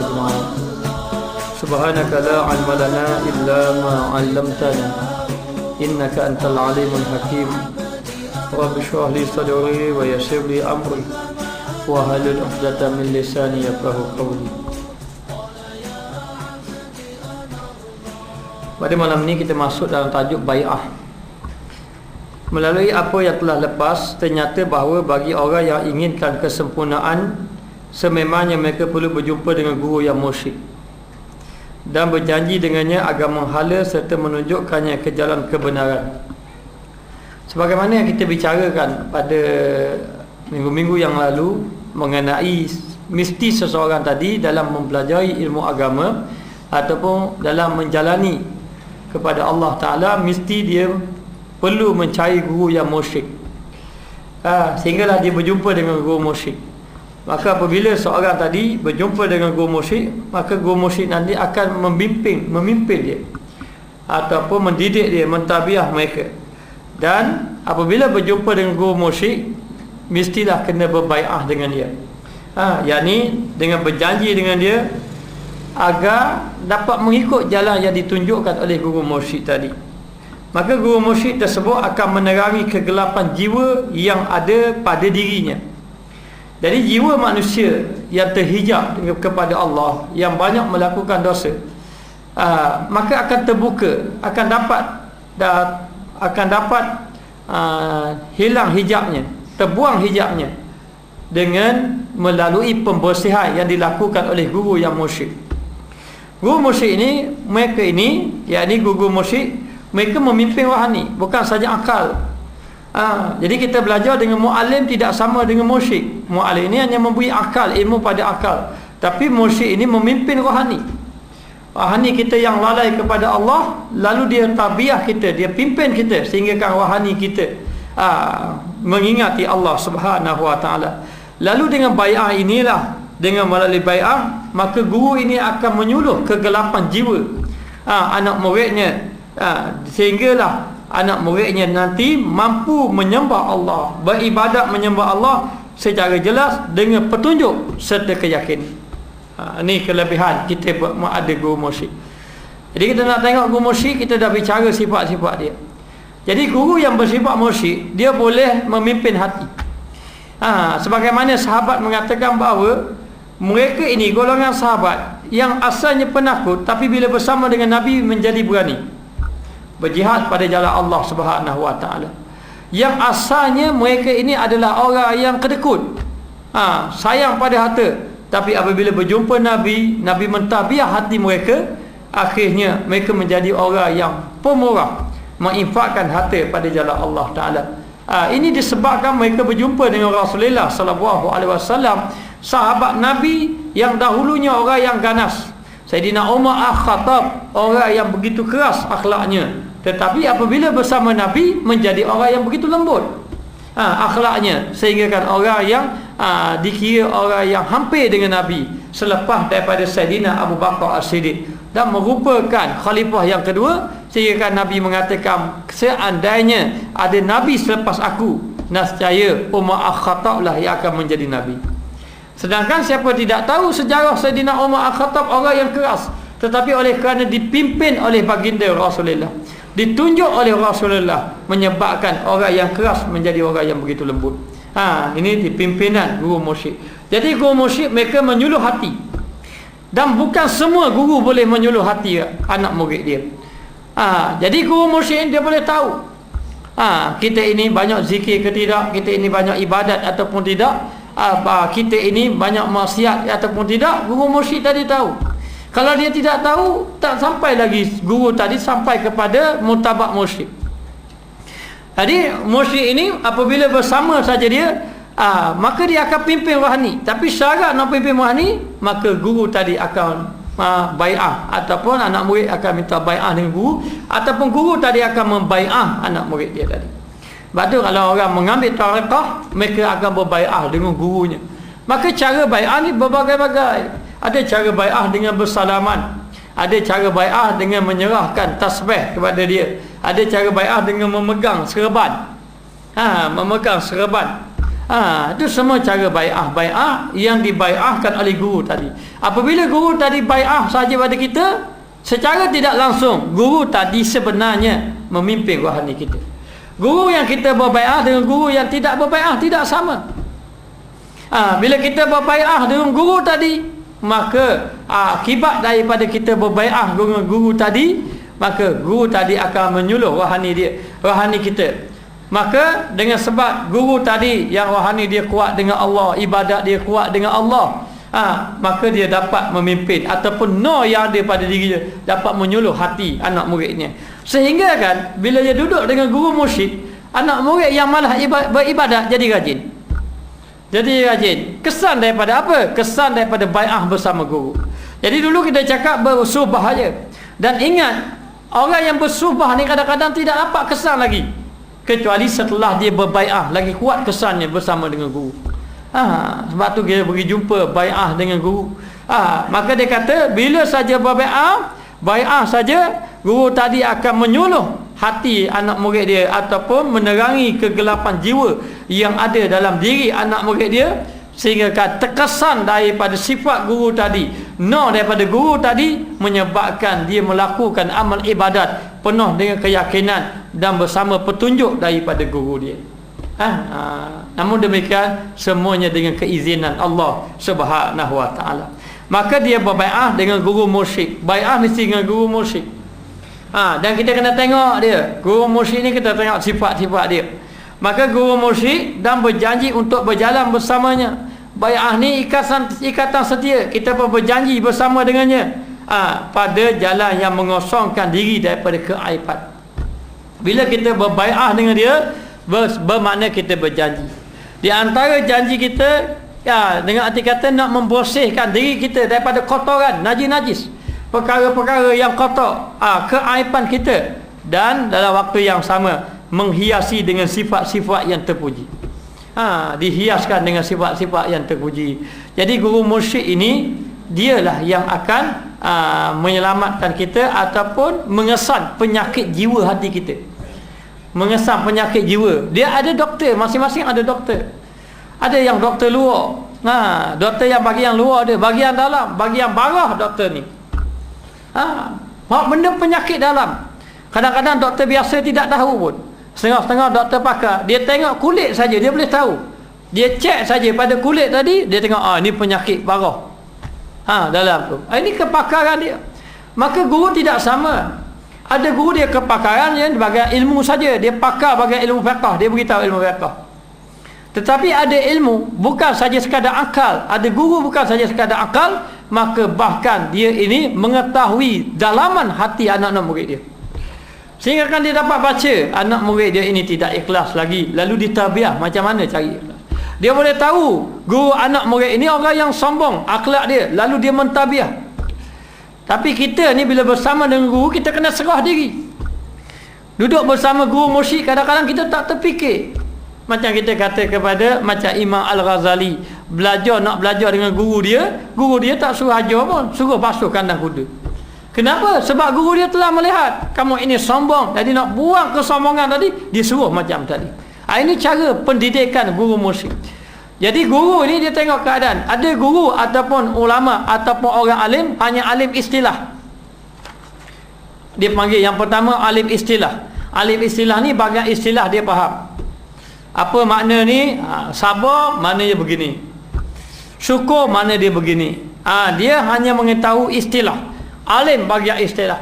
أجمعين سبحانك لا علم لنا إلا ما علمتنا إنك أنت العليم الحكيم رب اشرح لي صدري ويسر لي أمري واحلل عقدة من لساني يفقهوا قولي. Pada malam ini kita masuk dalam tajuk bai'ah. Melalui apa yang telah lepas, ternyata bahawa bagi orang yang inginkan kesempurnaan, sememangnya mereka perlu berjumpa dengan guru yang mursyid dan berjanji dengannya agar menghala serta menunjukkannya ke jalan kebenaran. Sebagaimana yang kita bicarakan pada minggu-minggu yang lalu mengenai mesti seseorang tadi dalam mempelajari ilmu agama ataupun dalam menjalani kepada Allah Ta'ala, mesti dia perlu mencari guru yang mursyid, sehinggalah dia berjumpa dengan guru mursyid. Maka apabila seorang tadi berjumpa dengan guru mursyid, maka guru mursyid nanti akan memimpin dia ataupun mendidik dia, mentarbiyah mereka. Dan apabila berjumpa dengan guru mursyid, mestilah kena berbai'ah dengan dia, yakni dengan berjanji dengan dia agar dapat mengikut jalan yang ditunjukkan oleh guru mursyid tadi. Maka guru mursyid tersebut akan menerangi kegelapan jiwa yang ada pada dirinya. Jadi jiwa manusia yang terhijab kepada Allah, yang banyak melakukan dosa, maka akan terbuka, akan dapat hilang hijabnya, terbuang hijabnya dengan melalui pembersihan yang dilakukan oleh guru yang mursyid. Guru mursyid ini, mereka ini, yakni guru mursyid, mereka memimpin rohani, bukan saja akal. Jadi kita belajar dengan mu'alim tidak sama dengan mursyid. Mu'alim ini hanya memberi akal, ilmu pada akal, tapi mursyid ini memimpin rohani. Rohani kita yang lalai kepada Allah, lalu dia tarbiyah kita, dia pimpin kita sehingga rohani kita mengingati Allah Subhanahu wa taala. Lalu dengan bai'ah inilah, dengan melalui bai'ah, maka guru ini akan menyuluh kegelapan jiwa anak muridnya, sehinggalah anak muridnya nanti mampu menyembah Allah, beribadat menyembah Allah secara jelas dengan petunjuk serta keyakinan. Ini kelebihan kita ada guru mursyid. Jadi kita nak tengok guru mursyid, kita dah bicara sifat-sifat dia. Jadi guru yang bersifat mursyid, dia boleh memimpin hati. Sebagaimana sahabat mengatakan bahawa mereka ini golongan sahabat yang asalnya penakut, tapi bila bersama dengan Nabi menjadi berani berjihad pada jalan Allah Subhanahu wa taala. Yang asalnya mereka ini adalah orang yang kedekut, sayang pada harta, tapi apabila berjumpa Nabi, Nabi mentarbiyah hati mereka, akhirnya mereka menjadi orang yang pemurah, menginfakkan harta pada jalan Allah taala. Ini disebabkan mereka berjumpa dengan Rasulullah sallallahu alaihi wasallam, sahabat Nabi yang dahulunya orang yang ganas. Sayyidina Umar Al-Khattab, orang yang begitu keras akhlaknya, tetapi apabila bersama Nabi menjadi orang yang begitu lembut akhlaknya, sehingga kan orang yang dikira orang yang hampir dengan Nabi selepas daripada Sayyidina Abu Bakar As-Siddiq, dan merupakan khalifah yang kedua, sehingga kan Nabi mengatakan, seandainya ada Nabi selepas aku, nescaya Umar Al-Khattab lah yang akan menjadi Nabi. Sedangkan siapa tidak tahu sejarah Sayyidina Umar Al-Khattab, orang yang keras, tetapi oleh kerana dipimpin oleh baginda Rasulullah, ditunjuk oleh Rasulullah, menyebabkan orang yang keras menjadi orang yang begitu lembut. Ini dipimpinan guru mursyid. Jadi guru mursyid mereka menyuluh hati, dan bukan semua guru boleh menyuluh hati anak murid dia. Jadi guru mursyid dia boleh tahu kita ini banyak zikir ke tidak, kita ini banyak ibadat ataupun tidak, kita ini banyak maksiat ataupun tidak. Guru mursyid tadi tahu. Kalau dia tidak tahu, tak sampai lagi guru tadi sampai kepada mutabak mursyid. Jadi mursyid ini apabila bersama saja dia, maka dia akan pimpin rohani. Tapi syarat nak pimpin rohani, maka guru tadi akan bai'ah, ataupun anak murid akan minta bai'ah dengan guru, ataupun guru tadi akan membai'ah anak murid dia tadi. Sebab tu kalau orang mengambil tarekah, mereka akan berbai'ah dengan gurunya. Maka cara bai'ah ni berbagai-bagai. Ada cara bai'ah dengan bersalaman, ada cara bai'ah dengan menyerahkan tasbih kepada dia, ada cara bai'ah dengan memegang serban, memegang serban, Itu semua cara bai'ah yang dibai'ahkan oleh guru tadi. Apabila guru tadi bai'ah saja pada kita, secara tidak langsung guru tadi sebenarnya memimpin rohani kita. Guru yang kita berbai'ah dengan guru yang tidak berbai'ah tidak sama. Bila kita berbai'ah dengan guru tadi, maka akibat daripada kita berbai'ah dengan guru tadi, maka guru tadi akan menyuluh rohani kita. Maka dengan sebab guru tadi yang rohani dia kuat dengan Allah, ibadat dia kuat dengan Allah, maka dia dapat memimpin ataupun nur yang ada pada diri dia dapat menyuluh hati anak muridnya. Sehingga kan bila dia duduk dengan guru mursyid, anak murid yang malah beribadat jadi rajin. Kesan daripada apa? Kesan daripada bai'ah bersama guru. Jadi dulu kita cakap bersuhbah aja. Dan ingat, orang yang bersuhbah ni kadang-kadang tidak dapat kesan lagi, kecuali setelah dia berbai'ah, lagi kuat kesannya bersama dengan guru. Sebab tu kita pergi jumpa bai'ah dengan guru. Maka dia kata bila saja bai'ah saja, guru tadi akan menyuluh hati anak murid dia ataupun menerangi kegelapan jiwa yang ada dalam diri anak murid dia, sehingga terkesan daripada sifat guru tadi, daripada guru tadi, menyebabkan dia melakukan amal ibadat penuh dengan keyakinan dan bersama petunjuk daripada guru dia. Namun demikian semuanya dengan keizinan Allah Subhanahu wa taala. Maka dia berbai'ah dengan guru mursyid. Bai'ah mesti dengan guru mursyid. Dan kita kena tengok dia. Guru mursyid ni kita tengok sifat-sifat dia. Maka guru mursyid dan berjanji untuk berjalan bersamanya. Bai'ah ni ikatan setia. Kita pun berjanji bersama dengannya pada jalan yang mengosongkan diri daripada keaiban. Bila kita berbai'ah dengan dia, bermakna kita berjanji. Di antara janji kita dengan arti kata nak membersihkan diri kita daripada kotoran, najis-najis, perkara-perkara yang kotor, keaiban kita, dan dalam waktu yang sama menghiasi dengan sifat-sifat yang terpuji. Dihiaskan dengan sifat-sifat yang terpuji. Jadi guru mursyid ini dialah yang akan menyelamatkan kita ataupun mengesan penyakit jiwa hati kita. Mengesan penyakit jiwa. Dia ada doktor, masing-masing ada doktor. Ada yang doktor luar. Doktor yang bahagian luar ada, bahagian dalam, bahagian bawah doktor ni. Benda penyakit dalam. Kadang-kadang doktor biasa tidak tahu pun. Setengah-setengah doktor pakar, dia tengok kulit saja dia boleh tahu. Dia cek saja pada kulit tadi, dia tengok ni penyakit parah. Dalam tu. Ini kepakaran dia. Maka guru tidak sama. Ada guru dia kepakaran yang bahagian ilmu saja, dia pakar bahagian ilmu fiqh, dia beritahu ilmu fiqh. Tetapi ada ilmu bukan saja sekadar akal, ada guru bukan saja sekadar akal, maka bahkan dia ini mengetahui dalaman hati anak-anak murid dia. Sehingga kan dia dapat baca anak murid dia ini tidak ikhlas lagi, lalu ditabiah macam mana cari ikhlas. Dia boleh tahu guru anak murid ini orang yang sombong akhlak dia, lalu dia mentabiah. Tapi kita ni bila bersama dengan guru, kita kena serah diri. Duduk bersama guru mursyid, kadang-kadang kita tak terfikir. Macam kita kata kepada macam Imam Al-Ghazali, nak belajar dengan guru dia tak suruh ajar pun, suruh basuh kandang kuda. Kenapa? Sebab guru dia telah melihat kamu ini sombong, jadi nak buang kesombongan tadi, dia suruh macam tadi. Ini cara pendidikan guru mursyid. Jadi guru ni dia tengok keadaan. Ada guru ataupun ulama ataupun orang alim, hanya alim istilah. Dia panggil yang pertama alim istilah. Alim istilah ni bagian istilah dia faham. Apa makna ni? Sabar maknanya begini. Syukur makna dia begini. Dia hanya mengetahui istilah. Alim bagian istilah.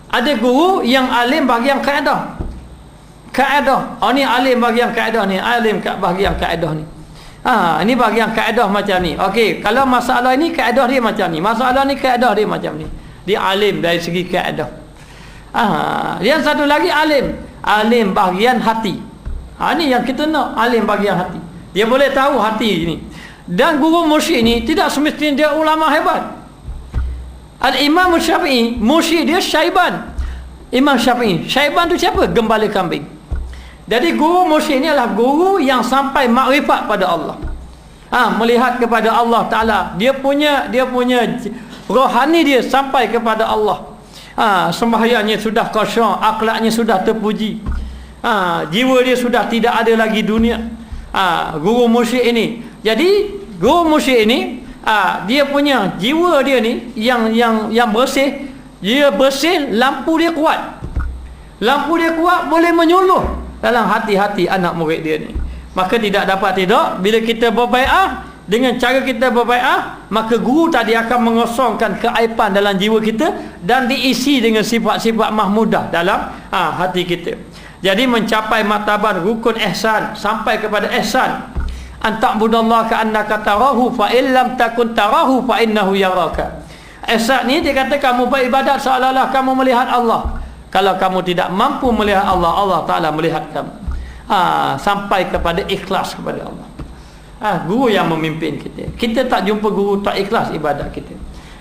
Ada guru yang alim bagian kaedah. Ni alim bagian kaedah ni, alim bagian kaedah ni. Ini bahagian kaedah macam ni. Okey, kalau masalah ni kaedah dia macam ni, masalah ni kaedah dia macam ni. Dia alim dari segi kaedah. Yang satu lagi alim bahagian hati. Ni yang kita nak, alim bahagian hati. Dia boleh tahu hati ni. Dan guru mursyid ni tidak semestinya dia ulama hebat. Al-Imam Syafi'i, mursyid dia Syaiban. Imam Syafi'i, Syaiban tu siapa? Gembala kambing. Jadi guru mursyid ni adalah guru yang sampai makrifat pada Allah. Melihat kepada Allah Ta'ala. Dia punya rohani dia sampai kepada Allah. Sembahyangnya sudah khusyuk, akhlaknya sudah terpuji. Jiwa dia sudah tidak ada lagi dunia. guru musyrik ini. Jadi guru musyrik ini dia punya jiwa dia ni yang bersih, dia bersih, lampu dia kuat. Lampu dia kuat boleh menyuluh dalam hati-hati anak murid dia ni. Maka tidak dapat tidak bila kita berbai'ah, dengan cara kita berbai'ah, maka guru tadi akan mengosongkan keaiban dalam jiwa kita dan diisi dengan sifat-sifat mahmudah dalam hati kita. Jadi mencapai martabat rukun ihsan, sampai kepada ihsan, anta'budallaha ka'annaka tarahu fa illam takun tarahu fa innahu yaraka. Ihsan ni dia kata kamu beribadat seolah-olah kamu melihat Allah. Kalau kamu tidak mampu melihat Allah, Allah Ta'ala melihat kamu. Sampai kepada ikhlas kepada Allah. Guru yang memimpin kita. Kita tak jumpa guru tak ikhlas ibadat kita.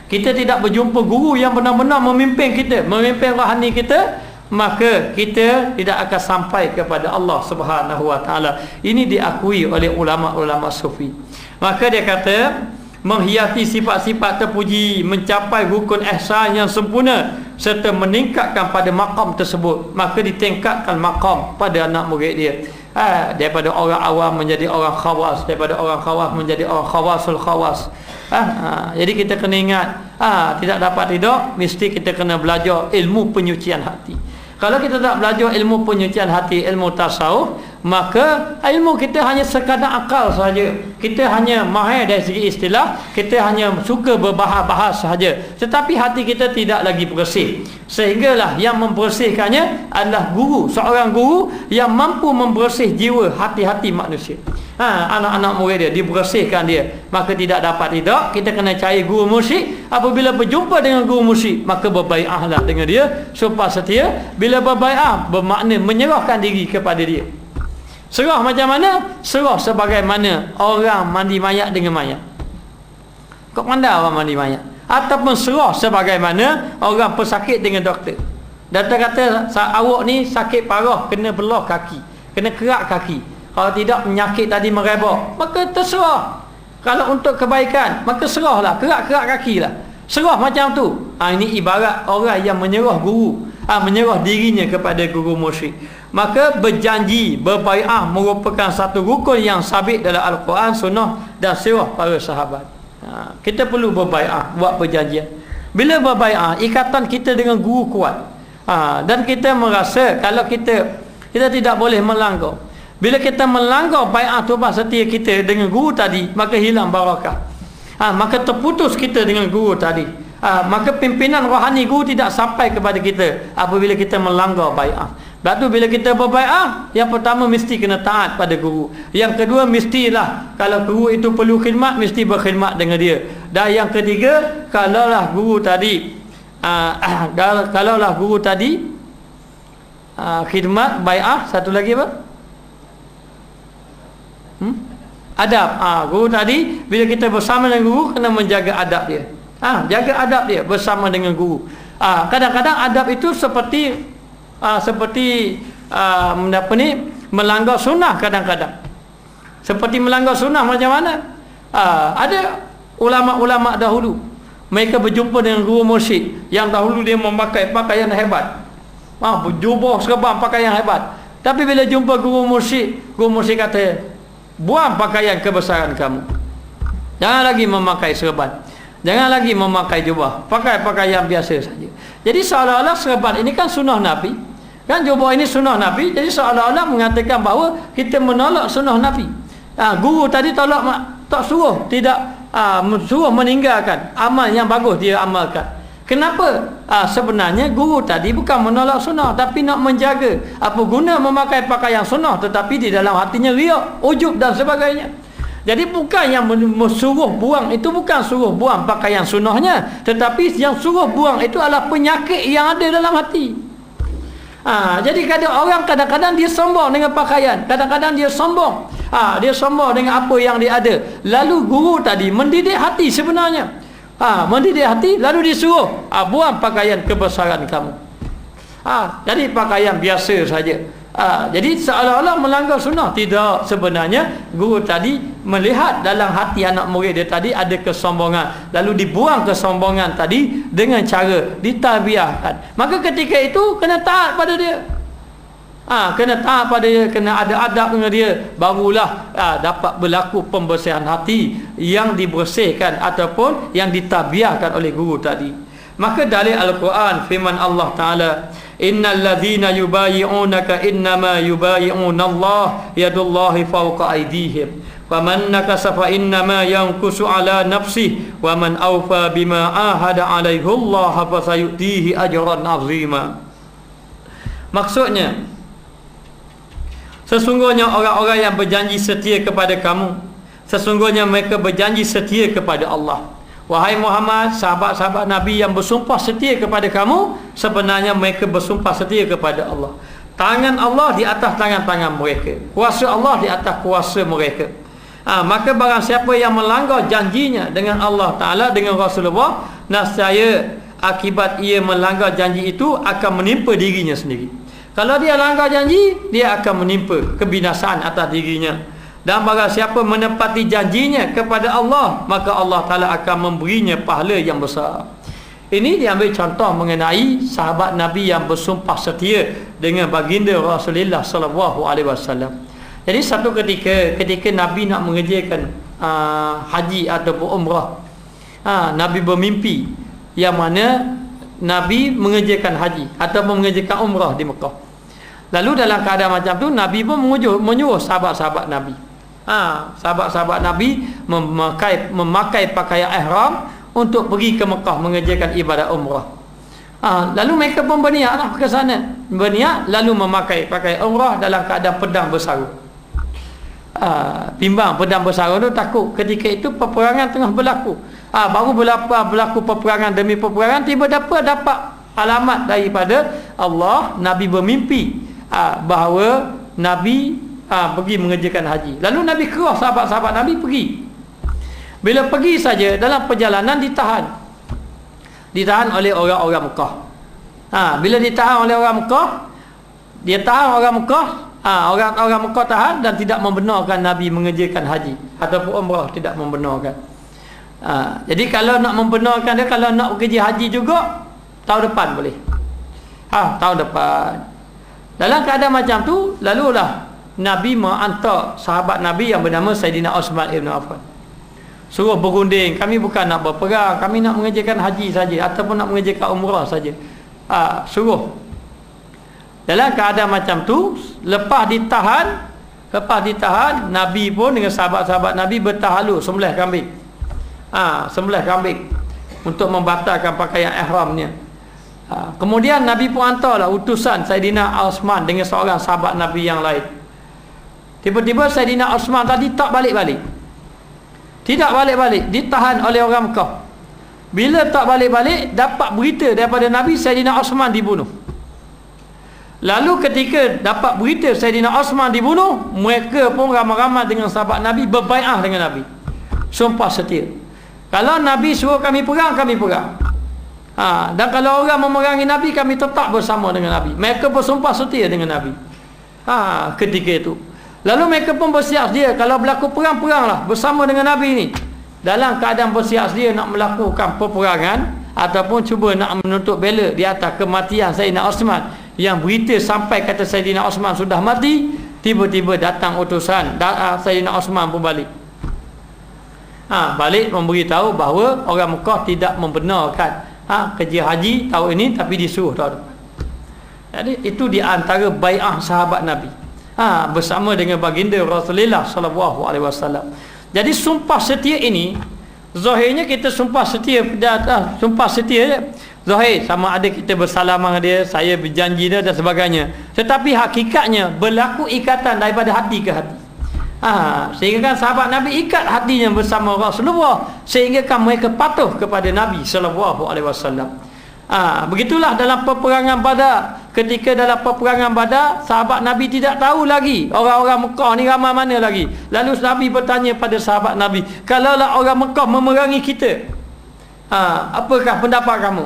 Kita tidak berjumpa guru yang benar-benar memimpin kita, memimpin rohani kita, maka kita tidak akan sampai kepada Allah Subhanahu Wa Ta'ala. Ini diakui oleh ulama-ulama sufi. Maka dia kata, menghiasi sifat-sifat terpuji, mencapai rukun ihsan yang sempurna, serta meningkatkan pada maqam tersebut, maka ditingkatkan maqam pada anak murid dia. Daripada orang awam menjadi orang khawas, daripada orang khawas menjadi orang khawasul khawas. Jadi kita kena ingat, tidak dapat tidak, mesti kita kena belajar ilmu penyucian hati. Kalau kita tak belajar ilmu penyucian hati, ilmu tasawuf, maka ilmu kita hanya sekadar akal sahaja. Kita hanya mahir dari segi istilah, kita hanya suka berbahas-bahas sahaja, tetapi hati kita tidak lagi bersih. Sehinggalah yang membersihkannya adalah guru, seorang guru yang mampu membersih jiwa hati-hati manusia. Anak-anak murid dia dibersihkan dia. Maka tidak dapat tidak, kita kena cari guru musyrik. Apabila berjumpa dengan guru musyrik, maka berbai'ahlah dengan dia, sumpah setia. Bila berbai'ah bermakna menyerahkan diri kepada dia. Serah macam mana? Serah sebagaimana orang mandi mayat dengan mayat. Kau pandai orang mandi mayat? Ataupun serah sebagaimana orang pesakit dengan doktor. Doktor kata awak ni sakit parah, kena belah kaki, kena kerak kaki. Kalau tidak penyakit tadi merebak, maka terserah. Kalau untuk kebaikan, maka serahlah, kerak-kerak kakilah. Serah macam tu. Ini ibarat orang yang menyerah guru, menyerah dirinya kepada guru musyrik. Maka berjanji, berbai'ah merupakan satu rukun yang sabit dalam Al-Quran, Sunnah dan sirah para sahabat. Kita perlu berbai'ah, buat perjanjian. Bila berbai'ah, ikatan kita dengan guru kuat. Dan kita merasa kalau kita tidak boleh melanggar. Bila kita melanggar bai'ah tumpah setia kita dengan guru tadi, maka hilang barakah. Maka terputus kita dengan guru tadi. Maka pimpinan rohani guru tidak sampai kepada kita apabila kita melanggar bai'ah. Sebab tu bila kita berbai'ah, yang pertama mesti kena taat pada guru. Yang kedua mestilah kalau guru itu perlu khidmat, mesti berkhidmat dengan dia. Dan yang ketiga, kalaulah guru tadi khidmat, bai'ah, satu lagi apa? Adab. Guru tadi bila kita bersama dengan guru kena menjaga adab dia. Jaga adab dia bersama dengan guru. Kadang-kadang adab itu seperti melanggar sunnah kadang-kadang. Seperti melanggar sunnah macam mana? Ada ulama-ulama dahulu, mereka berjumpa dengan guru musyrik yang dahulu dia memakai pakaian hebat. Berjubah serban pakaian hebat. Tapi bila jumpa guru musyrik kata, buang pakaian kebesaran kamu. Jangan lagi memakai serban, jangan lagi memakai jubah, pakai pakaian biasa saja. Jadi seolah-olah serban ini kan sunnah Nabi, kan jubah ini sunnah Nabi. Jadi seolah-olah mengatakan bahawa kita menolak sunnah Nabi. Guru tadi tak suruh, tidak suruh meninggalkan amal yang bagus dia amalkan. Kenapa? Sebenarnya guru tadi bukan menolak sunnah, tapi nak menjaga. Apa guna memakai pakaian sunnah tetapi di dalam hatinya riak, ujub dan sebagainya. Jadi bukan yang suruh buang, itu bukan suruh buang pakaian sunnahnya, tetapi yang suruh buang itu adalah penyakit yang ada dalam hati. Jadi kadang-kadang dia sombong dengan pakaian, kadang-kadang dia sombong. Dia sombong dengan apa yang dia ada. Lalu guru tadi mendidik hati sebenarnya. Mendidik hati, lalu disuruh buang pakaian kebesaran kamu. Jadi pakaian biasa saja. Jadi seolah-olah melanggar sunnah. Tidak, sebenarnya guru tadi melihat dalam hati anak murid dia tadi ada kesombongan, lalu dibuang kesombongan tadi dengan cara ditarbiahkan. Maka ketika itu kena taat pada dia. Kena taat pada dia, kena ada adab dengan dia, barulah dapat berlaku pembersihan hati yang dibersihkan ataupun yang ditabiahkan oleh guru tadi. Maka dalil Al-Quran, firman Allah Ta'ala, innal ladzina yubayyi'unaka innama yubayyi'una Allah yadullahi fawqa aydihim faman nakasa fa innama yankusu ala nafsihi wa man awfa bima ahada alaihi Allah fa sayutihi ajran azima. Maksudnya, sesungguhnya orang-orang yang berjanji setia kepada kamu, sesungguhnya mereka berjanji setia kepada Allah. Wahai Muhammad, sahabat-sahabat Nabi yang bersumpah setia kepada kamu, sebenarnya mereka bersumpah setia kepada Allah. Tangan Allah di atas tangan-tangan mereka, kuasa Allah di atas kuasa mereka. Maka barang siapa yang melanggar janjinya dengan Allah Ta'ala, dengan Rasulullah, nescaya akibat ia melanggar janji itu akan menimpa dirinya sendiri. Kalau dia langgar janji, dia akan menimpa kebinasaan atas dirinya. Dan barang siapa menepati janjinya kepada Allah, maka Allah Ta'ala akan memberinya pahala yang besar. Ini diambil contoh mengenai sahabat Nabi yang bersumpah setia dengan baginda Rasulullah SAW. Jadi satu ketika Nabi nak mengerjakan haji ataupun umrah, Nabi bermimpi yang mana Nabi mengerjakan haji ataupun mengerjakan umrah di Mekah. Lalu dalam keadaan macam tu, Nabi pun menyuruh sahabat-sahabat Nabi, sahabat-sahabat Nabi memakai pakaian ihram untuk pergi ke Mekah mengerjakan ibadat umrah. Lalu mereka pun berniatlah ke sana, berniat lalu memakai pakaian umrah dalam keadaan pedang bersaru. Bimbang pedang bersaru tu takut. Ketika itu peperangan tengah berlaku. Baru berlaku peperangan demi peperangan, tiba-tiba dapat alamat daripada Allah. Nabi bermimpi bahawa Nabi pergi mengerjakan haji. Lalu Nabi keluar, sahabat-sahabat Nabi pergi. Bila pergi saja, dalam perjalanan ditahan oleh orang-orang Mekah. Bila ditahan oleh orang Mekah, dia tahan orang Mekah, orang Mekah tahan dan tidak membenarkan Nabi mengerjakan haji ataupun umrah, tidak membenarkan. Jadi kalau nak membenarkan dia, kalau nak pergi haji juga, tahun depan boleh. Tahun depan. Dalam keadaan macam tu, lalulah Nabi menghantar sahabat Nabi yang bernama Saidina Osman Ibn Affan. Suruh berunding, kami bukan nak berperang, kami nak mengerjakan haji saja ataupun nak mengerjakan umrah saja. Suruh. Dalam keadaan macam tu, lepas ditahan, Nabi pun dengan sahabat-sahabat Nabi bertahalul sembelih kambing. Sembelih kambing untuk membatalkan pakaian ihramnya. Kemudian Nabi pun hantarlah utusan Saidina Osman dengan seorang sahabat Nabi yang lain. Tiba-tiba Saidina Osman tadi tak balik-balik. Tidak balik-balik, ditahan oleh orang Mekah. Bila tak balik-balik, dapat berita daripada Nabi Saidina Osman dibunuh. Lalu ketika dapat berita Saidina Osman dibunuh, mereka pun ramai-ramai dengan sahabat Nabi berbai'ah dengan Nabi, sumpah setia. Kalau Nabi suruh kami perang, kami perang. Dan kalau orang memerangi Nabi, kami tetap bersama dengan Nabi. Mereka bersumpah setia dengan Nabi ketika itu. Lalu mereka pun bersiap sedia, kalau berlaku perang, peranglah bersama dengan Nabi ni. Dalam keadaan bersiap sedia nak melakukan peperangan ataupun cuba nak menuntut bela di atas kematian Saidina Osman, yang berita sampai kata Saidina Osman sudah mati, tiba-tiba datang utusan, Saidina Osman pun balik. Balik memberitahu bahawa orang Mekah tidak membenarkan kerja haji tahun ini, tapi disuruh tahun depan. Jadi itu di antara bai'ah sahabat Nabi bersama dengan baginda Rasulullah SAW. Jadi sumpah setia ini, zahirnya kita sumpah setia, sumpah setia zahir, sama ada kita bersalaman dengan dia, saya berjanji dia dan sebagainya. Tetapi hakikatnya berlaku ikatan daripada hati ke hati. Sehingga kan sahabat Nabi ikat hatinya bersama Rasulullah, sehingga kan mereka patuh kepada Nabi SAW. Begitulah dalam peperangan Badar. Ketika dalam peperangan Badar, sahabat Nabi tidak tahu lagi orang-orang Mekah ni ramai mana lagi. Lalu Nabi bertanya pada sahabat Nabi, kalaulah orang Mekah memerangi kita, apakah pendapat kamu?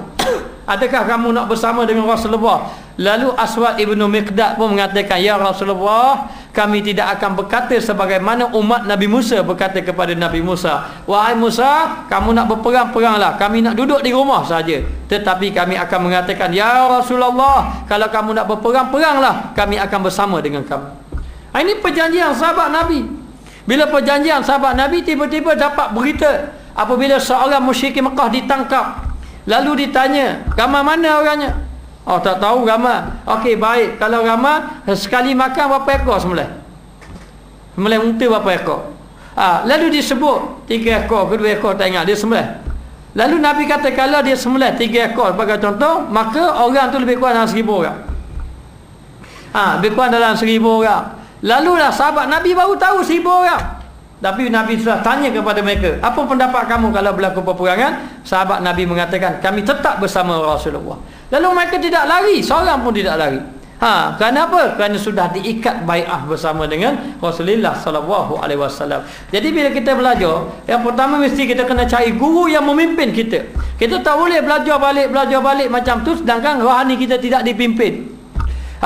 Adakah kamu nak bersama dengan Rasulullah? Lalu Aswad ibnu Miqdad pun mengatakan, ya Rasulullah, kami tidak akan berkata sebagaimana umat Nabi Musa berkata kepada Nabi Musa, wahai Musa, kamu nak berperang, peranglah, kami nak duduk di rumah saja. Tetapi kami akan mengatakan, ya Rasulullah, kalau kamu nak berperang, peranglah, kami akan bersama dengan kamu. Ini perjanjian sahabat Nabi. Bila perjanjian sahabat Nabi, tiba-tiba dapat berita apabila seorang musyrik Mekah ditangkap, lalu ditanya, gambar mana orangnya? Oh, tak tahu gambar. Okey, baik. Kalau gambar, sekali makan berapa ekor sembelih? Sembelih unta berapa ekor? Lalu disebut 3 ekor, 2 ekor, tak ingat, dia sembelih. Lalu Nabi kata, kalau dia sembelih 3 ekor sebagai contoh, maka orang tu lebih kurang dalam 1000 orang. Lebih kurang dalam 1000 orang. Lalu lah sahabat Nabi baru tahu 1000 orang. Tapi Nabi sudah tanya kepada mereka, apa pendapat kamu kalau berlaku peperangan? Sahabat Nabi mengatakan, kami tetap bersama Rasulullah. Lalu mereka tidak lari, seorang pun tidak lari. Kerana apa? Kerana sudah diikat bai'ah bersama dengan Rasulullah sallallahu alaihi wasallam. Jadi bila kita belajar, yang pertama mesti kita kena cari guru yang memimpin kita. Kita tak boleh belajar balik macam tu sedangkan rohani kita tidak dipimpin.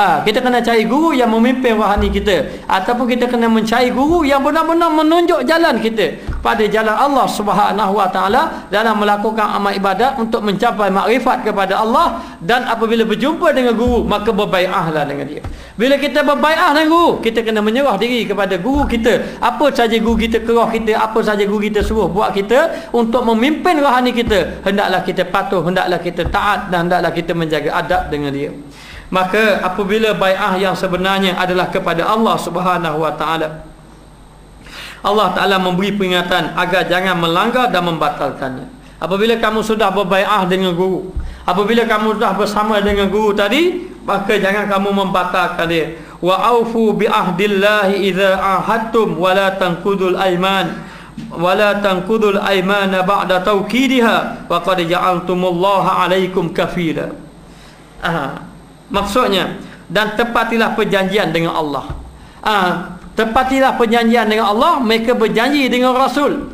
Kita kena cari guru yang memimpin rohani kita, ataupun kita kena mencari guru yang benar-benar menunjuk jalan kita pada jalan Allah Subhanahu wa taala dalam melakukan amal ibadat untuk mencapai makrifat kepada Allah. Dan apabila berjumpa dengan guru, maka berbai'ahlah dengan dia. Bila kita berbai'ah dengan guru, kita kena menyerah diri kepada guru kita. Apa saja guru kita kerah kita, apa saja guru kita suruh buat kita untuk memimpin rohani kita, hendaklah kita patuh, hendaklah kita taat, dan hendaklah kita menjaga adab dengan dia. Maka apabila bai'ah yang sebenarnya adalah kepada Allah Subhanahu wa taala, Allah Taala memberi peringatan agar jangan melanggar dan membatalkannya. Apabila kamu sudah berbai'ah dengan guru, apabila kamu sudah bersama dengan guru tadi, maka jangan kamu membatalkan dia. Wa aufu bi ahdillahi idza ahadtum wa la tanqudul aiman wala tanqudul aymana ba'da tawkidiha wa qad ja'altumullaha 'alaikum kafila. Maksudnya, dan tepatilah perjanjian dengan Allah. Tepatilah perjanjian dengan Allah. Mereka berjanji dengan Rasul.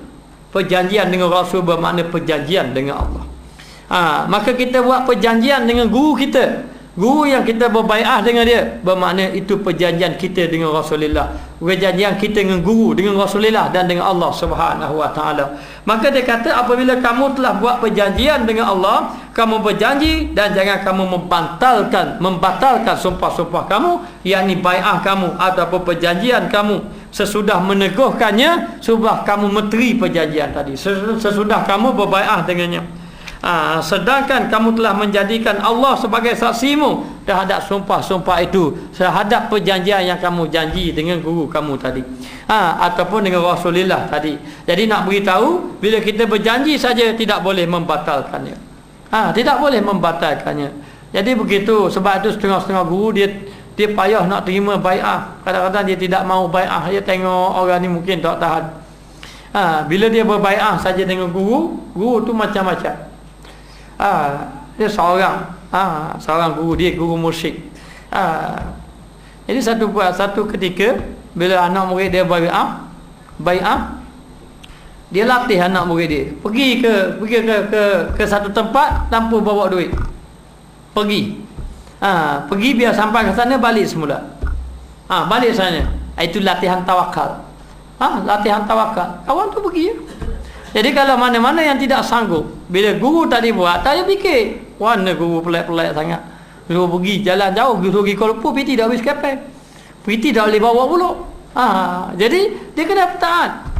Perjanjian dengan Rasul bermakna perjanjian dengan Allah. Maka kita buat perjanjian dengan guru kita, guru yang kita berbai'ah dengan dia, bermakna itu perjanjian kita dengan Rasulullah, perjanjian kita dengan guru, dengan Rasulullah dan dengan Allah Subhanahu wa taala. Maka dia kata, apabila kamu telah buat perjanjian dengan Allah, kamu berjanji dan jangan kamu membatalkan sumpah-sumpah kamu, yakni bai'ah kamu ataupun perjanjian kamu sesudah meneguhkannya, sesudah kamu menteri perjanjian tadi, sesudah kamu berbai'ah dengannya. Sedangkan kamu telah menjadikan Allah sebagai saksimu terhadap sumpah-sumpah itu, terhadap perjanjian yang kamu janji dengan guru kamu tadi, ataupun dengan Rasulullah tadi. Jadi nak beritahu, bila kita berjanji saja tidak boleh membatalkannya. Tidak boleh membatalkannya. Jadi begitu. Sebab itu setengah-setengah guru dia payah nak terima bai'ah. Kadang-kadang dia tidak mau bai'ah. Dia tengok orang ni mungkin tak tahan. Bila dia berbai'ah saja dengan guru tu macam-macam. Dia seorang guru, dia guru musyrik. Jadi satu ketika bila anak murid dia bai'ah, dia latih anak murid dia pergi ke satu tempat tanpa bawa duit. Pergi biar sampai ke sana balik semula. Balik sana. Itu latihan tawakal. Latihan tawakal. Kawan tu pergi. Jadi kalau mana-mana yang tidak sanggup, bila guru tadi buat, tak payah fikir, warna guru pelik-pelik sangat. Guru pergi jalan jauh, guru pergi Kuala Lumpur, PT tak habis kapal. PT tak boleh bawa pula. Jadi dia kena taat.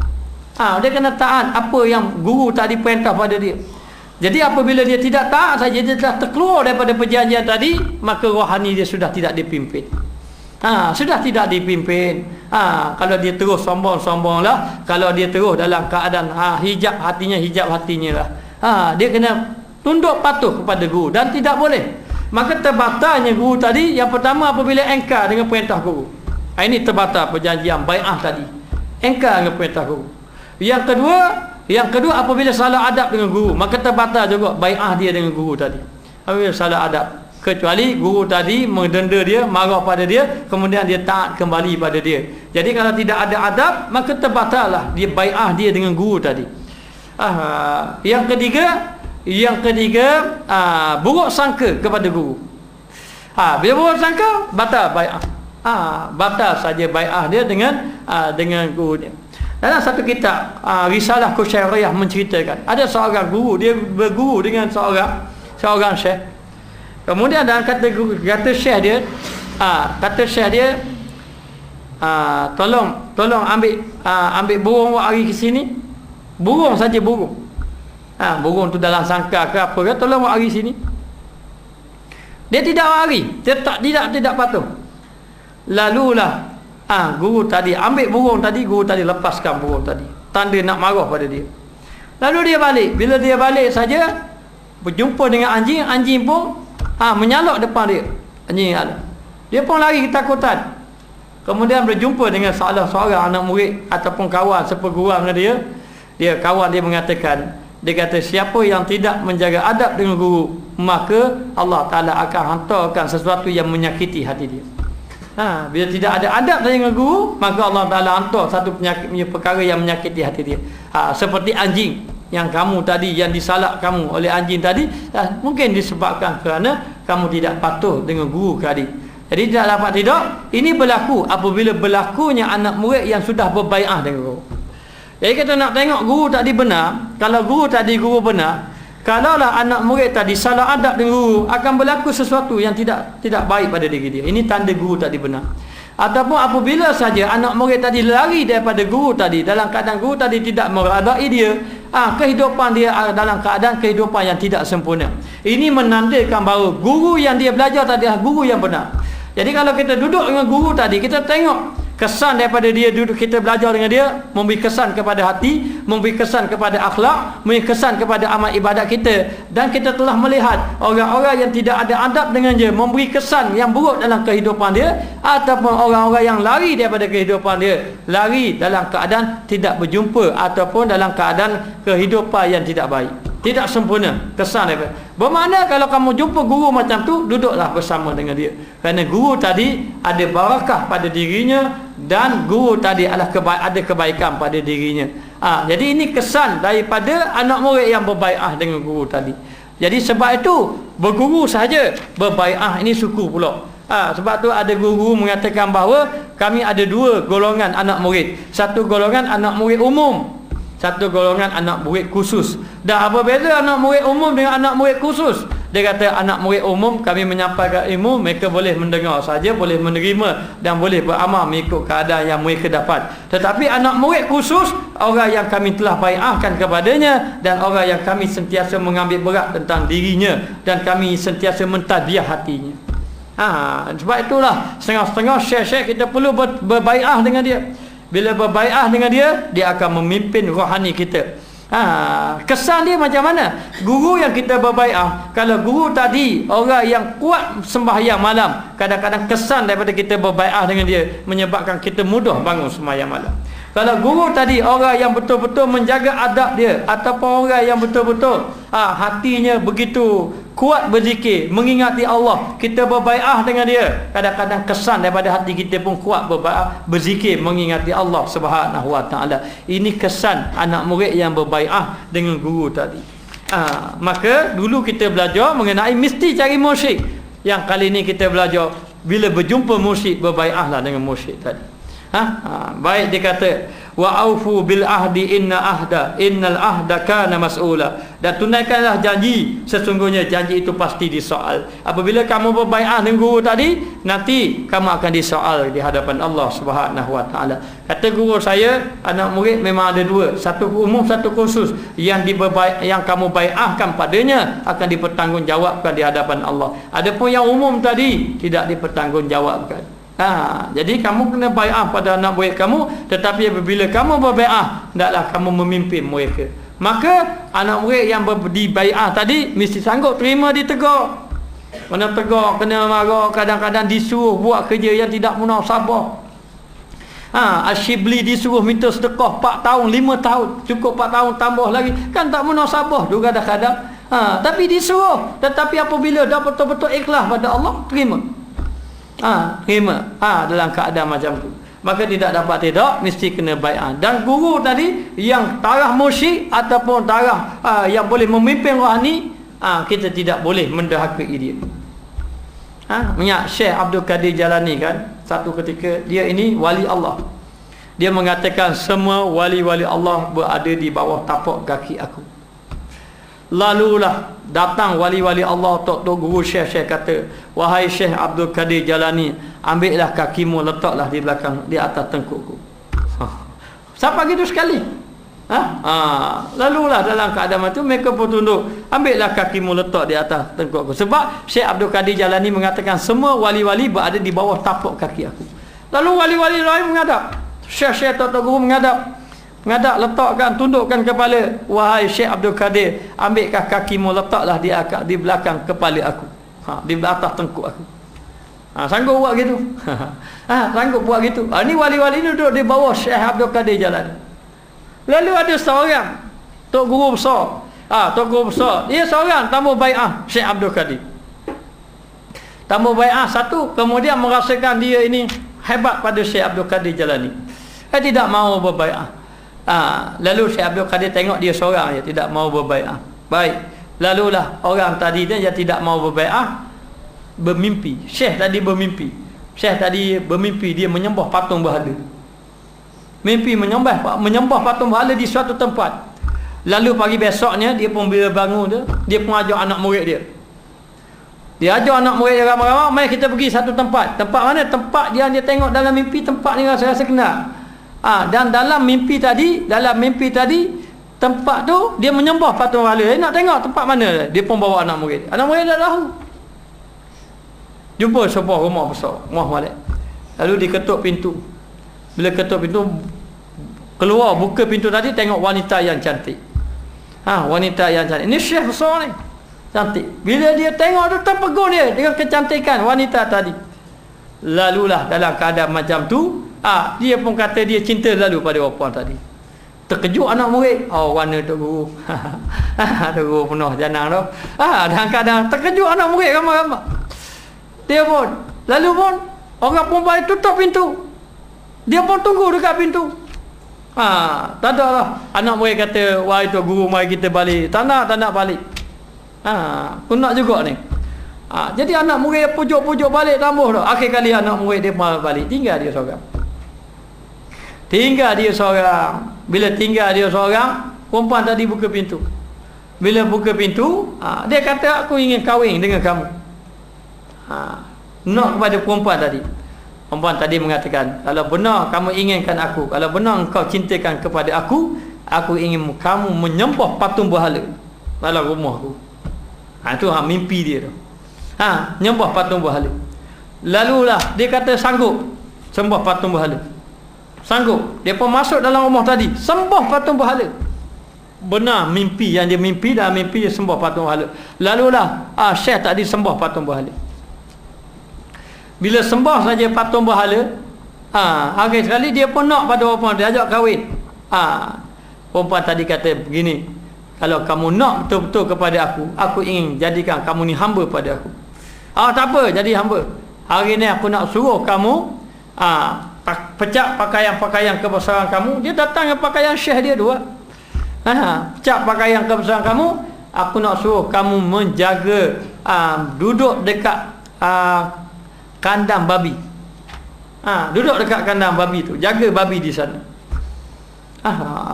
Dia kena taat apa yang guru tadi perintah pada dia. Jadi apabila dia tidak taat saja, dia telah terkeluar daripada perjanjian tadi, maka rohani dia sudah tidak dipimpin. Sudah tidak dipimpin. Kalau dia terus sombong-sombong lah, kalau dia terus dalam keadaan hijab hatinya lah, dia kena tunduk patuh kepada guru dan tidak boleh. Maka terbatalnya guru tadi, yang pertama apabila engkar dengan perintah guru. Ini terbatal perjanjian bai'ah tadi, engkar dengan perintah guru. Yang kedua apabila salah adab dengan guru, maka terbatal juga bai'ah dia dengan guru tadi. Apabila salah adab, kecuali guru tadi mendenda dia, marah pada dia, kemudian dia taat kembali pada dia. Jadi kalau tidak ada adab, maka terbatallah dia bai'ah dia dengan guru tadi. Yang ketiga buruk sangka kepada guru. Bila buruk sangka, batal bai'ah. batal saja bai'ah dia dengan guru dia. Dalam satu kitab Risalah Kusyairiyah menceritakan ada seorang guru, dia berguru dengan seorang syekh. Kemudian dalam kata syekh dia tolong ambil burung awak hari ke sini. Burung saja burung. Burung tu dalam sangkar ke apa ke, tolong awak hari sini. Dia tidak hari, dia tidak patuh. Lalulah guru tadi ambil burung tadi, guru tadi lepaskan burung tadi. Tanda nak marah pada dia. Lalu dia balik. Bila dia balik saja berjumpa dengan anjing, anjing pun menyalak depan dia. Anjing ada. Dia pun lari ketakutan. Kemudian berjumpa dengan salah seorang anak murid ataupun kawan seperguruan dengan dia. Kawan dia mengatakan, dia kata siapa yang tidak menjaga adab dengan guru, maka Allah Ta'ala akan hantarkan sesuatu yang menyakiti hati dia. Bila tidak ada adab dengan guru, maka Allah Ta'ala hantar satu perkara yang menyakiti hati dia. Seperti anjing yang kamu tadi, yang disalak kamu oleh anjing tadi, mungkin disebabkan kerana kamu tidak patuh dengan guru tadi. Jadi tidak dapat tidak, ini berlaku apabila berlakunya anak murid yang sudah berbai'ah dengan guru. Jadi kita nak tengok guru tadi benar. Kalau guru tadi guru benar, kalaulah anak murid tadi salah adab dengan guru, akan berlaku sesuatu yang tidak baik pada diri dia. Ini tanda guru tadi benar. Ataupun apabila saja anak murid tadi lari daripada guru tadi dalam keadaan guru tadi tidak meradai dia, kehidupan dia dalam keadaan kehidupan yang tidak sempurna. Ini menandakan bahawa guru yang dia belajar tadi adalah guru yang benar. Jadi kalau kita duduk dengan guru tadi, kita tengok kesan daripada dia duduk, kita belajar dengan dia, memberi kesan kepada hati, memberi kesan kepada akhlak, memberi kesan kepada amal ibadat kita. Dan kita telah melihat orang-orang yang tidak ada adab dengan dia, memberi kesan yang buruk dalam kehidupan dia, ataupun orang-orang yang lari daripada kehidupan dia, lari dalam keadaan tidak berjumpa, ataupun dalam keadaan kehidupan yang tidak baik, tidak sempurna kesan daripada. Bermakna kalau kamu jumpa guru macam tu, duduklah bersama dengan dia, kerana guru tadi ada barakah pada dirinya, dan guru tadi adalah ada kebaikan pada dirinya. Jadi ini kesan daripada anak murid yang berbai'ah dengan guru tadi. Jadi sebab itu berguru saja, berbai'ah ini suku pula. Sebab tu ada guru mengatakan bahawa kami ada dua golongan anak murid. Satu golongan anak murid umum, satu golongan anak murid khusus. Dan apa beza anak murid umum dengan anak murid khusus? Dia kata anak murid umum kami menyampaikan ilmu, mereka boleh mendengar saja, boleh menerima dan boleh beramal mengikut keadaan yang mereka dapat. Tetapi anak murid khusus, orang yang kami telah bai'ahkan kepadanya, dan orang yang kami sentiasa mengambil berat tentang dirinya, dan kami sentiasa mentadbiyah hatinya. Sebab itulah setengah-setengah syekh-syekh kita perlu berbai'ah dengan dia. Bila berbai'ah dengan dia, dia akan memimpin rohani kita. Kesan dia macam mana? Guru yang kita berbai'ah, kalau guru tadi orang yang kuat sembahyang malam, kadang-kadang kesan daripada kita berbai'ah dengan dia menyebabkan kita mudah bangun sembahyang malam. Kalau guru tadi orang yang betul-betul menjaga adab dia, ataupun orang yang betul-betul hatinya begitu kuat berzikir, mengingati Allah, kita berbai'ah dengan dia, kadang-kadang kesan daripada hati kita pun kuat berzikir, mengingati Allah Subhanahu Wa Taala. Ini kesan anak murid yang berbai'ah dengan guru tadi. Maka dulu kita belajar mengenai mesti cari mursyid. Yang kali ini kita belajar bila berjumpa mursyid, berbai'ahlah dengan mursyid tadi. Baik, dia kata wa aufu bil ahdi innal ahda kana mas'ula, dan tunaikanlah janji, sesungguhnya janji itu pasti disoal. Apabila kamu berbai'ah dengan guru tadi, nanti kamu akan disoal di hadapan Allah Subhanahu Wa Taala. Kata guru saya, anak murid memang ada dua, satu umum, satu khusus. Yang kamu bai'ahkan padanya akan dipertanggungjawabkan di hadapan Allah. Adapun yang umum tadi tidak dipertanggungjawabkan. Jadi kamu kena bai'ah pada anak murid kamu, tetapi apabila kamu berbai'ah, hendaklah kamu memimpin mereka. Maka anak murid yang dibai'ah tadi mesti sanggup terima ditegur. Kena tegur, kena marah, kadang-kadang disuruh buat kerja yang tidak munasabah. Asyibli disuruh minta sedekah 4 tahun, 5 tahun, cukup 4 tahun tambah lagi, kan tak munasabah juga kadang-kadang. Tapi disuruh, tetapi apabila dah betul-betul ikhlas pada Allah, terima. Terima dalam keadaan macam tu, maka tidak dapat tidak, mesti kena bai'ah. Dan guru tadi yang taraf mursyid ataupun taraf yang boleh memimpin rohani, kita tidak boleh menderhakai dia. Minyak Syekh Abdul Qadir Jalani kan, satu ketika dia ini wali Allah. Dia mengatakan semua wali-wali Allah berada di bawah tapak kaki aku. Lalulah datang wali-wali Allah, tok guru Syekh kata, wahai Syekh Abdul Qadir Jalani, ambillah kakimu letaklah di belakang, di atas tengkukku. Siapa gitu sekali? Lalulah dalam keadaan itu mereka pun tunduk, ambillah kakimu letak di atas tengkukku. Sebab Syekh Abdul Qadir Jalani mengatakan semua wali-wali berada di bawah tapak kaki aku. Lalu wali-wali lain menghadap, Syekh tok guru menghadap, letakkan, tundukkan kepala, wahai Syekh Abdul Qadir, ambilkah kakimu letaklah di belakang kepala aku, di atas tengkuk aku. Sanggup buat gitu? Sanggup buat gitu? Ni wali-wali ni duduk di bawah Syekh Abdul Qadir Jalani. Lalu ada seorang tok guru besar, dia seorang tamu bai'ah Syekh Abdul Qadir. Tamu bai'ah satu, kemudian merasakan dia ini hebat pada Syekh Abdul Qadir Jalani. Dia tidak mau berbai'ah. Lalu Syekh Abdul Qadir tengok dia seorang je tidak mau berbai'ah. Baik, lalulah orang tadi dia tidak mau berbai'ah bermimpi. Syekh tadi bermimpi dia menyembah patung berhala. Mimpi menyembah patung berhala di suatu tempat. Lalu pagi besoknya dia pun bila bangun dia pun ajak anak murid dia. Dia ajak anak murid dia ramai-ramai, mari kita pergi satu tempat. Tempat mana? Tempat dia tengok dalam mimpi, tempat ni rasa-rasa kenal. Dan dalam mimpi tadi tempat tu dia menyembah patung berhala. Nak tengok tempat mana? Dia pun bawa anak murid. Anak murid tak tahu. Jumpa sebuah rumah besar, rumah Malik. Lalu diketuk pintu. Bila ketuk pintu, keluar buka pintu tadi, tengok wanita yang cantik. Wanita yang cantik. Ini Syekh besar ni. Cantik. Bila dia tengok tu, terpegun dia dengan kecantikan wanita tadi. Lalulah dalam keadaan macam tu, dia pun kata dia cinta lalu pada perempuan tadi. Terkejut anak murid. Warna Tok Guru. Tok Guru penuh janang tu. Dalam keadaan terkejut anak murid ramai-ramai. Dia pun, lalu pun orang perempuan tutup pintu. Dia pun tunggu dekat pintu. Tak ada lah. Anak murid kata, wahai Tok Guru, mari kita balik. Tak nak balik. Aku nak juga ni. Jadi anak murid pujuk-pujuk balik tambah dah. Akhir kali anak murid dia balik. Tinggal dia seorang. Bila tinggal dia seorang, perempuan tadi buka pintu. Bila buka pintu, dia kata, aku ingin kahwin dengan kamu. Nak kepada perempuan tadi. Perempuan tadi mengatakan, kalau benar kamu inginkan aku, kalau benar engkau cintakan kepada aku ingin kamu menyembah patung berhala dalam rumahku. Itu mimpi dia tu. Nyembah patung berhala. Lalulah dia kata sanggup sembah patung berhala. Sanggup. Dia pun masuk dalam rumah tadi, sembah patung berhala. Benar mimpi yang dia mimpi, dalam mimpi dia sembah patung berhala. Lalulah Syekh tadi sembah patung berhala. Bila sembah saja patung berhala, akhir sekali dia pun nak pada perempuan, dia ajak kahwin. Perempuan tadi kata begini, kalau kamu nak betul-betul kepada aku ingin jadikan kamu ni hamba pada aku. Tak apa, jadi hamba. Hari ni aku nak suruh kamu pecah pakaian-pakaian kebesaran kamu. Dia datang dengan pakaian Syekh dia dua. Pecah pakaian kebesaran kamu. Aku nak suruh kamu menjaga, duduk dekat kandang babi. Duduk dekat kandang babi tu, jaga babi di sana.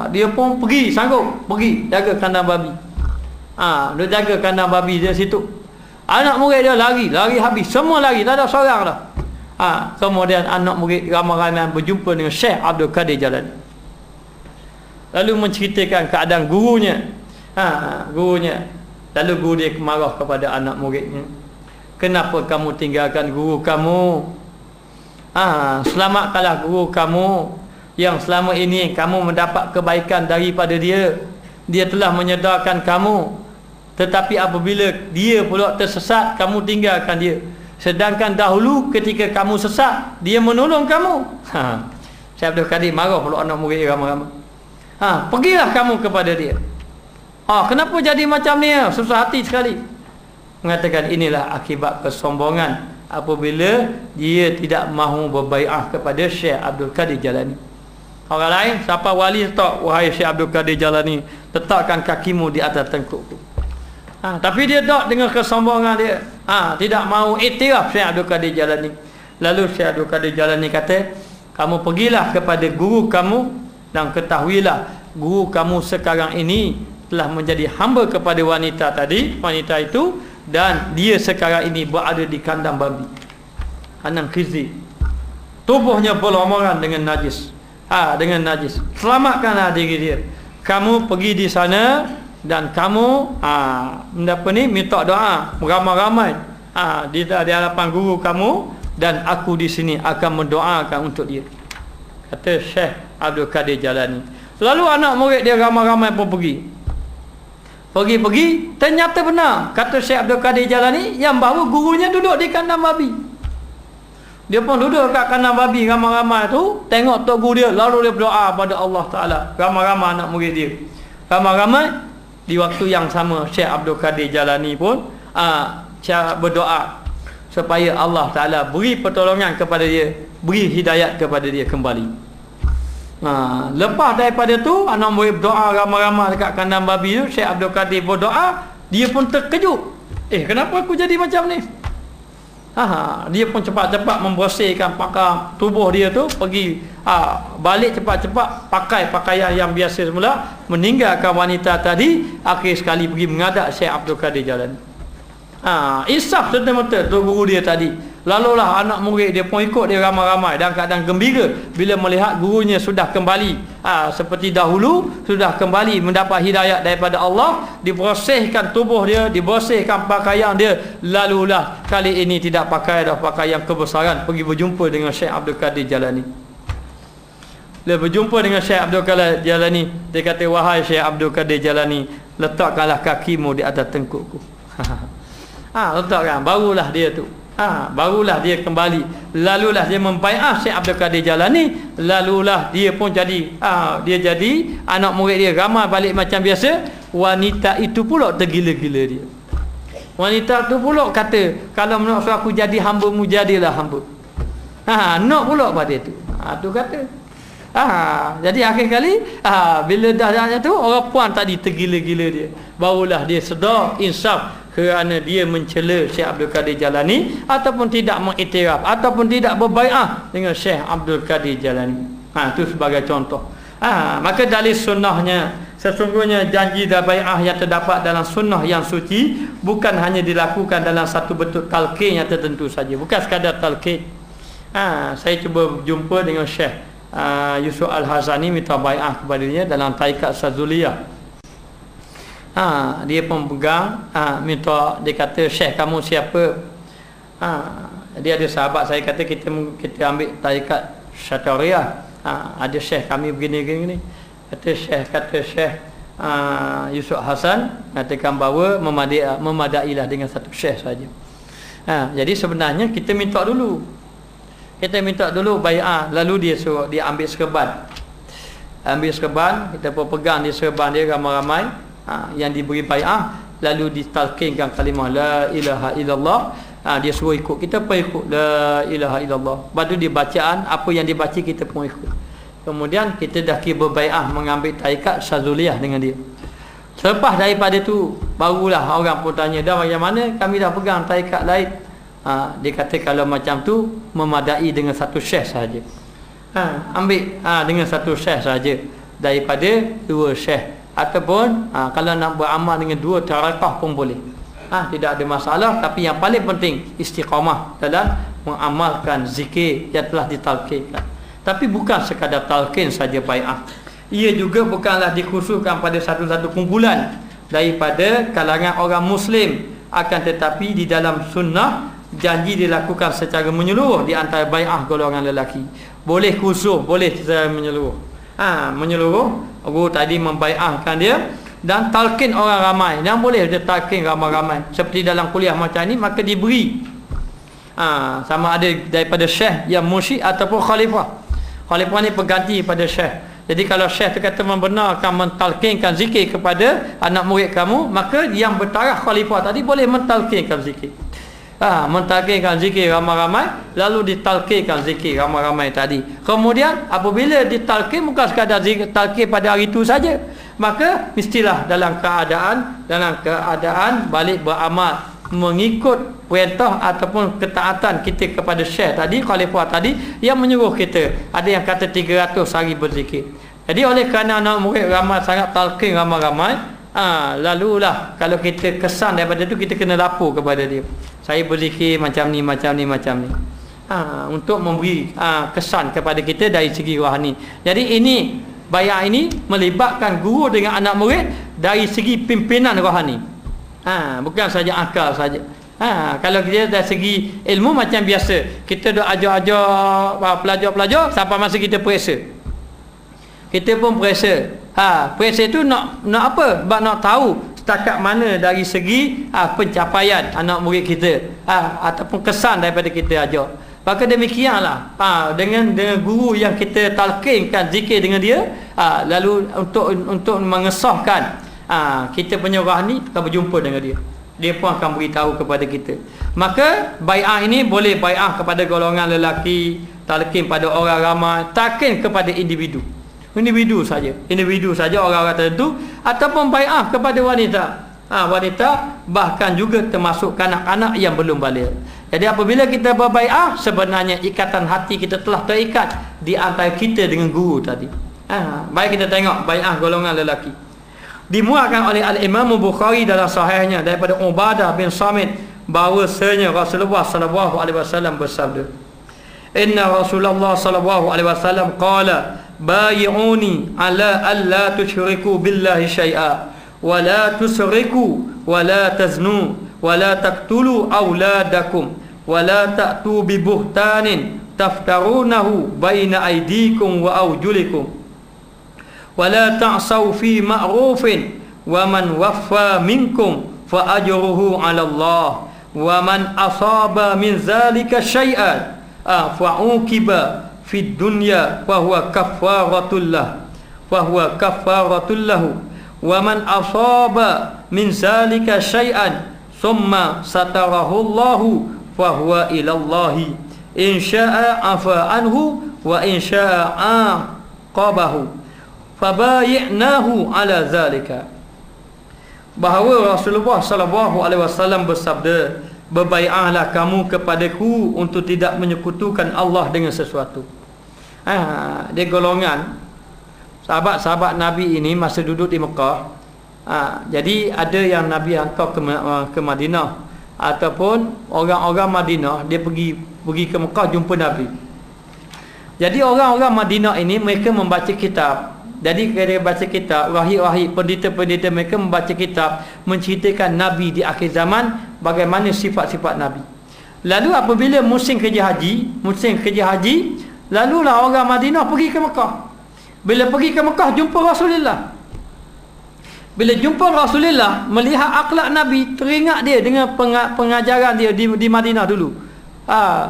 Dia pun pergi, sanggup pergi jaga kandang babi. Dia jaga kandang babi dia situ. Anak murid dia lari habis, semua lari, tak ada seorang dah. Kemudian anak murid ramai-ramai berjumpa dengan Syekh Abdul Qadir Jalani. Lalu menceritakan keadaan gurunya. Lalu guru dia marah kepada anak muridnya. Kenapa kamu tinggalkan guru kamu? Selamatkanlah guru kamu yang selama ini kamu mendapat kebaikan daripada dia. Dia telah menyedarkan kamu. Tetapi apabila dia pula tersesat, kamu tinggalkan dia. Sedangkan dahulu ketika kamu sesat, dia menolong kamu. Syekh Abdul Qadir marah pula anak murid ramai-ramai. Pergilah kamu kepada dia. Kenapa jadi macam ni? Susah hati sekali. Mengatakan inilah akibat kesombongan apabila dia tidak mahu berbai'ah kepada Syekh Abdul Qadir Jalani. Orang lain, siapa wali tak, wahai Syekh Abdul Qadir Jalani, letakkan kakimu di atas tengkukku. Tapi dia tak dengan kesombongan dia. Tidak mahu iktiraf Syekh Abdul Qadir Jalani. Lalu Syekh Abdul Qadir Jalani kata, kamu pergilah kepada guru kamu dan ketahuilah guru kamu sekarang ini telah menjadi hamba kepada wanita tadi, wanita itu, dan dia sekarang ini berada di kandang babi, kandang khizi, tubuhnya berlumuran dengan najis, dengan najis. Selamatkanlah diri dia. Kamu pergi di sana dan kamu minta doa beramai-ramai di hadapan guru kamu, dan aku di sini akan mendoakan untuk dia, kata Syekh Abdul Qadir Jalani. Lalu anak murid dia ramai-ramai pun pergi, ternyata benar kata Syekh Abdul Qadir Jalani yang bahawa gurunya duduk di kandang babi. Dia pun duduk kat kandang babi ramai-ramai tu, tengok tok guru dia, lalu dia berdoa pada Allah Taala. Ramai-ramai anak murid dia, ramai-ramai. Di waktu yang sama Syekh Abdul Qadir Jalani pun berdoa supaya Allah Taala beri pertolongan kepada dia, beri hidayat kepada dia kembali. Lepas daripada tu anak murid berdoa ramai-ramai dekat kandang babi tu, Syekh Abdul Qadir berdoa, dia pun terkejut. Kenapa aku jadi macam ni? Dia pun cepat-cepat membersihkan pakaian tubuh dia tu, pergi balik cepat-cepat pakai pakaian yang biasa semula, meninggalkan wanita tadi, akhir sekali pergi menghadap Syekh Abdul Qadir Jalani. Insaf serta-merta tu guru dia tadi. Lalulah anak murid dia pun ikut dia ramai-ramai dan keadaan gembira bila melihat gurunya sudah kembali seperti dahulu, sudah kembali mendapat hidayat daripada Allah, dibersihkan tubuh dia, dibersihkan pakaian dia. Lalulah kali ini tidak pakai dah pakaian kebesaran, pergi berjumpa dengan Syekh Abdul Qadir Jalani. Dia berjumpa dengan Syekh Abdul Qadir Jalani, dia kata, wahai Syekh Abdul Qadir Jalani, letakkanlah kakimu di atas tengkukku. Letakkan, barulah dia tu, barulah dia kembali. Lalulah dia membai'ah Syekh Abdul Qadir Jalani. Lalulah dia pun jadi dia jadi anak murid dia ramai balik macam biasa. Wanita itu pula tergila-gila dia. Wanita tu pula kata, kalau nak suruh aku jadi hamba-mu, jadilah hamba. Nak pula pada tu. Tu kata. Jadi akhir kali bila dah tu, orang puan tadi tergila-gila dia, barulah dia sedar insaf kerana dia mencela Syekh Abdul Qadir Jalani ataupun tidak mengiktiraf ataupun tidak berbai'ah dengan Syekh Abdul Qadir Jalani. Itu sebagai contoh. Maka dalil sunnahnya, sesungguhnya janji dan bai'ah yang terdapat dalam sunnah yang suci bukan hanya dilakukan dalam satu bentuk talqin yang tertentu saja, bukan sekadar talqin. Saya cuba jumpa dengan Syekh Yusuf Al-Hazani, minta bai'ah kepadanya dalam tarikat Sazuliyah. Dia pun pegang, minta, dia kata, Syekh kamu siapa? Dia ada sahabat saya kata, kita ambil tarikat Syatariah, ada Syekh kami begini-begini. Kata Syekh Yusuf Hasan katakan bahawa memadailah dengan satu Syekh saja. Jadi sebenarnya kita minta dulu bai'ah, lalu dia suruh dia ambil serban, kita pun pegang di serban dia ramai-ramai yang diberi bai'ah, lalu ditalqinkan kalimah la ilaha illallah. Dia suruh ikut, kita pun ikut la ilaha illallah. Lepas tu dia bacaan, apa yang dibaca kita pun ikut. Kemudian kita dah kira berbai'ah mengambil tarikat Syazuliyah dengan dia. Selepas daripada tu, barulah orang pun tanya, dah bagaimana? Kami dah pegang tarikat lain. Dia kata kalau macam tu memadai dengan satu syekh saja. Ambil dengan satu syekh saja daripada dua syekh. Ataupun kalau nak beramal dengan dua tarakah pun boleh. Tidak ada masalah. Tapi yang paling penting istiqamah dalam mengamalkan zikir yang telah ditalqinkan. Tapi bukan sekadar talqin saja bai'ah. Ia juga bukanlah dikhususkan pada satu-satu kumpulan daripada kalangan orang Muslim. Akan tetapi di dalam sunnah janji dilakukan secara menyeluruh di antara bai'ah golongan lelaki. Boleh khusus, boleh secara menyeluruh. Menyeluruh, guru tadi membai'ahkan dia dan talqin orang ramai, dan boleh dia talqin ramai-ramai seperti dalam kuliah macam ni, maka diberi sama ada daripada syekh yang mursyid ataupun khalifah ni pengganti pada syekh. Jadi kalau syekh tu kata membenarkan mentalqinkan zikir kepada anak murid kamu, maka yang bertaraf khalifah tadi boleh mentalqinkan zikir. Mentalqinkan zikir ramai-ramai, lalu ditalqinkan zikir ramai-ramai tadi. Kemudian apabila ditalqin bukan sekadar zikir talqin pada hari itu saja, maka mestilah dalam keadaan balik beramal mengikut perintah ataupun ketaatan kita kepada syekh tadi, khalifah tadi yang menyuruh kita. Ada yang kata 300 hari berzikir. Jadi oleh kerana anak murid ramai sangat, talqin ramai-ramai, lalulah kalau kita kesan daripada tu, kita kena lapor kepada dia, saya berzikir macam ni untuk memberi kesan kepada kita dari segi rohani. Jadi ini bayar ini melibatkan guru dengan anak murid dari segi pimpinan rohani, bukan saja akal saja. Kalau kita dari segi ilmu macam biasa, kita dah ajar-ajar pelajar-pelajar sampai masa kita periksa, kita pun periksa. Periksa tu nak apa? Sebab nak tahu setakat mana dari segi pencapaian anak murid kita, ataupun kesan daripada kita ajar. Maka demikianlah dengan guru yang kita talqinkan zikir dengan dia, lalu untuk mengesahkan kita punya rohani, kita berjumpa dengan dia, dia pun akan beritahu kepada kita. Maka bai'ah ini boleh bai'ah kepada golongan lelaki, talqin pada orang ramai, talqin kepada individu saja, orang-orang tertentu, ataupun bai'ah kepada wanita. Wanita bahkan juga termasuk kanak-kanak yang belum baligh. Jadi apabila kita berbai'ah, sebenarnya ikatan hati kita telah terikat di antara kita dengan guru tadi. Baik, kita tengok bai'ah golongan lelaki. Dimuatkan oleh Al-Imam Bukhari dalam sahihnya daripada Ubadah bin Samit bahawasanya Rasulullah sallallahu alaihi wasallam bersabda, "Inna Rasulullah sallallahu alaihi wasallam qala, bai'uni ala alla tusyriku billahi syai'a wa la tusriku wa la taznu wa la taqtulu auladakum wa la ta'tu bi buhtanin taftarunahu baina aydikum wa awjulikum wa la ta'saw fi ma'rufin wa man waffa minkum fa ajruhu 'ala Allah wa man asaba min zalika syai'an fa uqiba fid dunya fa huwa kaffaratul lahu wa man asaba min zalika syai'an thumma satarahu Allahu fa huwa ila Allah in syaa'a afa anhu wa in syaa'a aqabahu fabayi'nahu ala zalika." Bahawa Rasulullah sallallahu alaihi wasallam bersabda, "Berbai'ahlah kamu kepadaku untuk tidak menyekutukan Allah dengan sesuatu." Dia golongan sahabat-sahabat Nabi ini masa duduk di Mekah. Jadi ada yang Nabi hantar ke Madinah, ataupun orang-orang Madinah dia pergi ke Mekah jumpa Nabi. Jadi orang-orang Madinah ini mereka membaca kitab. Jadi dia baca kitab, rahib-rahib, pendeta-pendeta mereka membaca kitab menceritakan Nabi di akhir zaman, bagaimana sifat-sifat Nabi. Lalu apabila musim kerja haji, lalulah orang Madinah pergi ke Mekah. Bila pergi ke Mekah jumpa Rasulullah. Bila jumpa Rasulullah, melihat akhlak Nabi, teringat dia dengan pengajaran dia di Madinah dulu.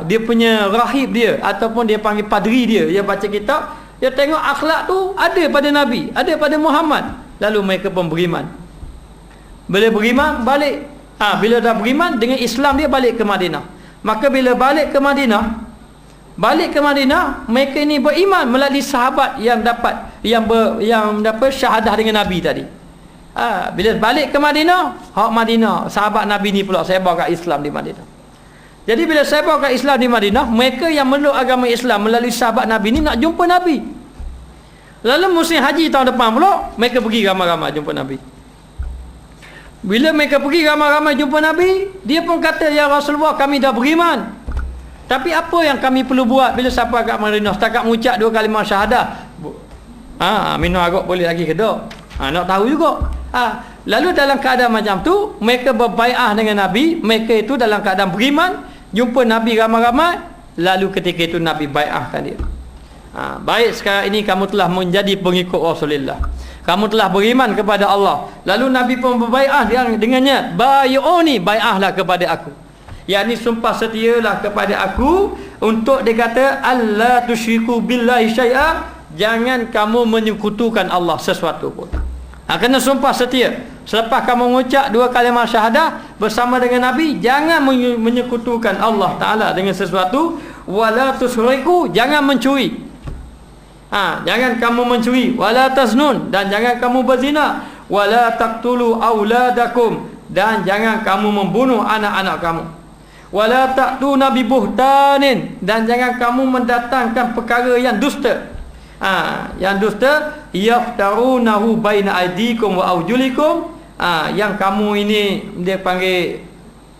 Dia punya rahib dia, ataupun dia panggil padri dia baca kitab, dia tengok akhlak tu ada pada Nabi, ada pada Muhammad. Lalu mereka pun beriman. Bila beriman, balik. Bila dah beriman dengan Islam, dia balik ke Madinah. Maka bila balik ke Madinah, mereka ini beriman melalui sahabat yang dapat syahadah dengan Nabi tadi. Bila balik ke Madinah, sahabat Nabi ni pula sebar kat Islam di Madinah. Jadi bila sebar kat Islam di Madinah, mereka yang meluk agama Islam melalui sahabat Nabi ni nak jumpa Nabi. Lalu musim haji tahun depan pula, mereka pergi ramai-ramai jumpa Nabi. Bila mereka pergi ramai-ramai jumpa Nabi, dia pun kata, "Ya Rasulullah, kami dah beriman. Tapi apa yang kami perlu buat bila sampai kat Madinah? Setakat mengucap 2 kalimah syahadah. Minum arak boleh lagi ke tak? Nak tahu juga." Lalu dalam keadaan macam tu, mereka berbai'ah dengan Nabi. Mereka itu dalam keadaan beriman, jumpa Nabi ramai-ramai. Lalu ketika itu Nabi bai'ahkan dia. Baik, sekarang ini kamu telah menjadi pengikut Rasulullah, kamu telah beriman kepada Allah. Lalu Nabi pun berbai'ah dengannya, "Bai'uni, bai'ahlah kepada aku." Yakni sumpah setialah kepada aku, untuk dia kata, "Allah tusyriku billahi syai'a," jangan kamu menyekutukan Allah sesuatu pun. Kena sumpah setia. Selepas kamu mengucap 2 kalimah syahadah bersama dengan Nabi, jangan menyekutukan Allah Ta'ala dengan sesuatu. Wala tusriku, jangan mencuri. Jangan kamu mencuri. Wala taznun, dan jangan kamu berzina. Wala taqtulu auladakum, dan jangan kamu membunuh anak-anak kamu. Wala ta'tuna bi buhtanin, dan jangan kamu mendatangkan perkara yang dusta. Yang dusta, yaftarunahu baina aydikum wa arjulikum. Yang kamu ini dia panggil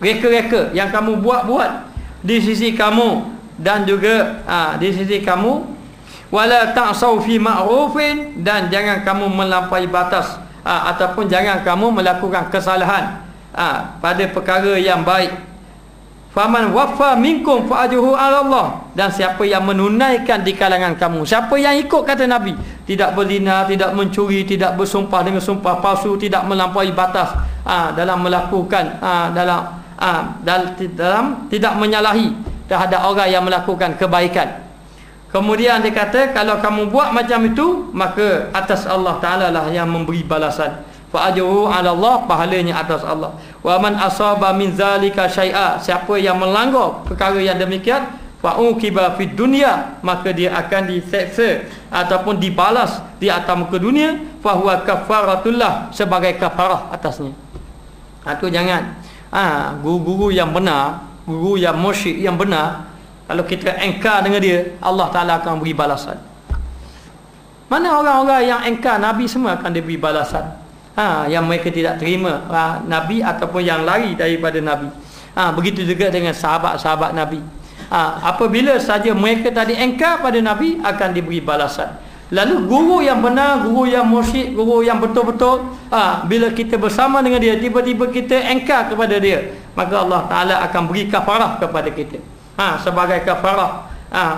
reka-reka, yang kamu buat-buat di sisi kamu dan juga di sisi kamu. Wala ta'sau fi ma'rufin, dan jangan kamu melampaui batas ataupun jangan kamu melakukan kesalahan pada perkara yang baik. Faman waffa minkum fa ajruhu 'ala Allah, dan siapa yang menunaikan di kalangan kamu, siapa yang ikut kata Nabi, tidak berzina, tidak mencuri, tidak bersumpah dengan sumpah palsu, tidak melampaui batas dalam melakukan dalam tidak menyalahi terhadap orang yang melakukan kebaikan. Kemudian dia kata, kalau kamu buat macam itu, maka atas Allah Ta'ala lah yang memberi balasan. Fa ajruhu 'ala Allah, pahalanya atas Allah. Wa man asaba min zalika syai'a, siapa yang melanggar perkara yang demikian, fa uqiba fid dunya, maka dia akan diseksa ataupun dibalas di atas muka dunia, fa huwa kafaratullah, sebagai kafarah atasnya. Itu jangan guru-guru yang benar, guru yang musyrik yang benar, kalau kita engkar dengan dia, Allah Ta'ala akan beri balasan. Mana orang-orang yang engkar Nabi, semua akan diberi balasan. Yang mereka tidak terima Nabi ataupun yang lari daripada Nabi. Begitu juga dengan sahabat-sahabat Nabi. Apabila saja mereka tadi engkar pada Nabi, akan diberi balasan. Lalu guru yang benar, guru yang musyrik, guru yang betul-betul, bila kita bersama dengan dia, tiba-tiba kita engkar kepada dia, maka Allah Ta'ala akan beri kafarah kepada kita, sebagai kafarah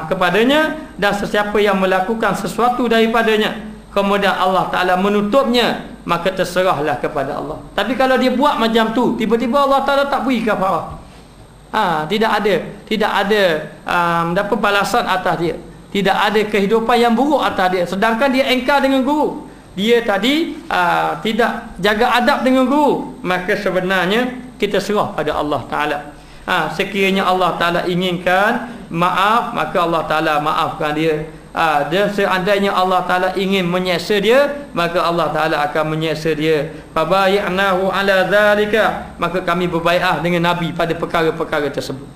kepadanya. Dan sesiapa yang melakukan sesuatu daripadanya, kemudian Allah Ta'ala menutupnya, maka terserahlah kepada Allah. Tapi kalau dia buat macam tu, tiba-tiba Allah Ta'ala tak beri kafarah, tidak ada dapat balasan atas dia, tidak ada kehidupan yang buruk atas dia. Sedangkan dia engkar dengan guru, dia tadi tidak jaga adab dengan guru, maka sebenarnya kita serah pada Allah Ta'ala. Sekiranya Allah Ta'ala inginkan maaf, maka Allah Ta'ala maafkan dia. Dan seandainya Allah Ta'ala ingin menyeksa dia, maka Allah Ta'ala akan menyeksa dia. Fabay'nahu 'ala dzalika, maka kami berbai'ah dengan Nabi pada perkara-perkara tersebut.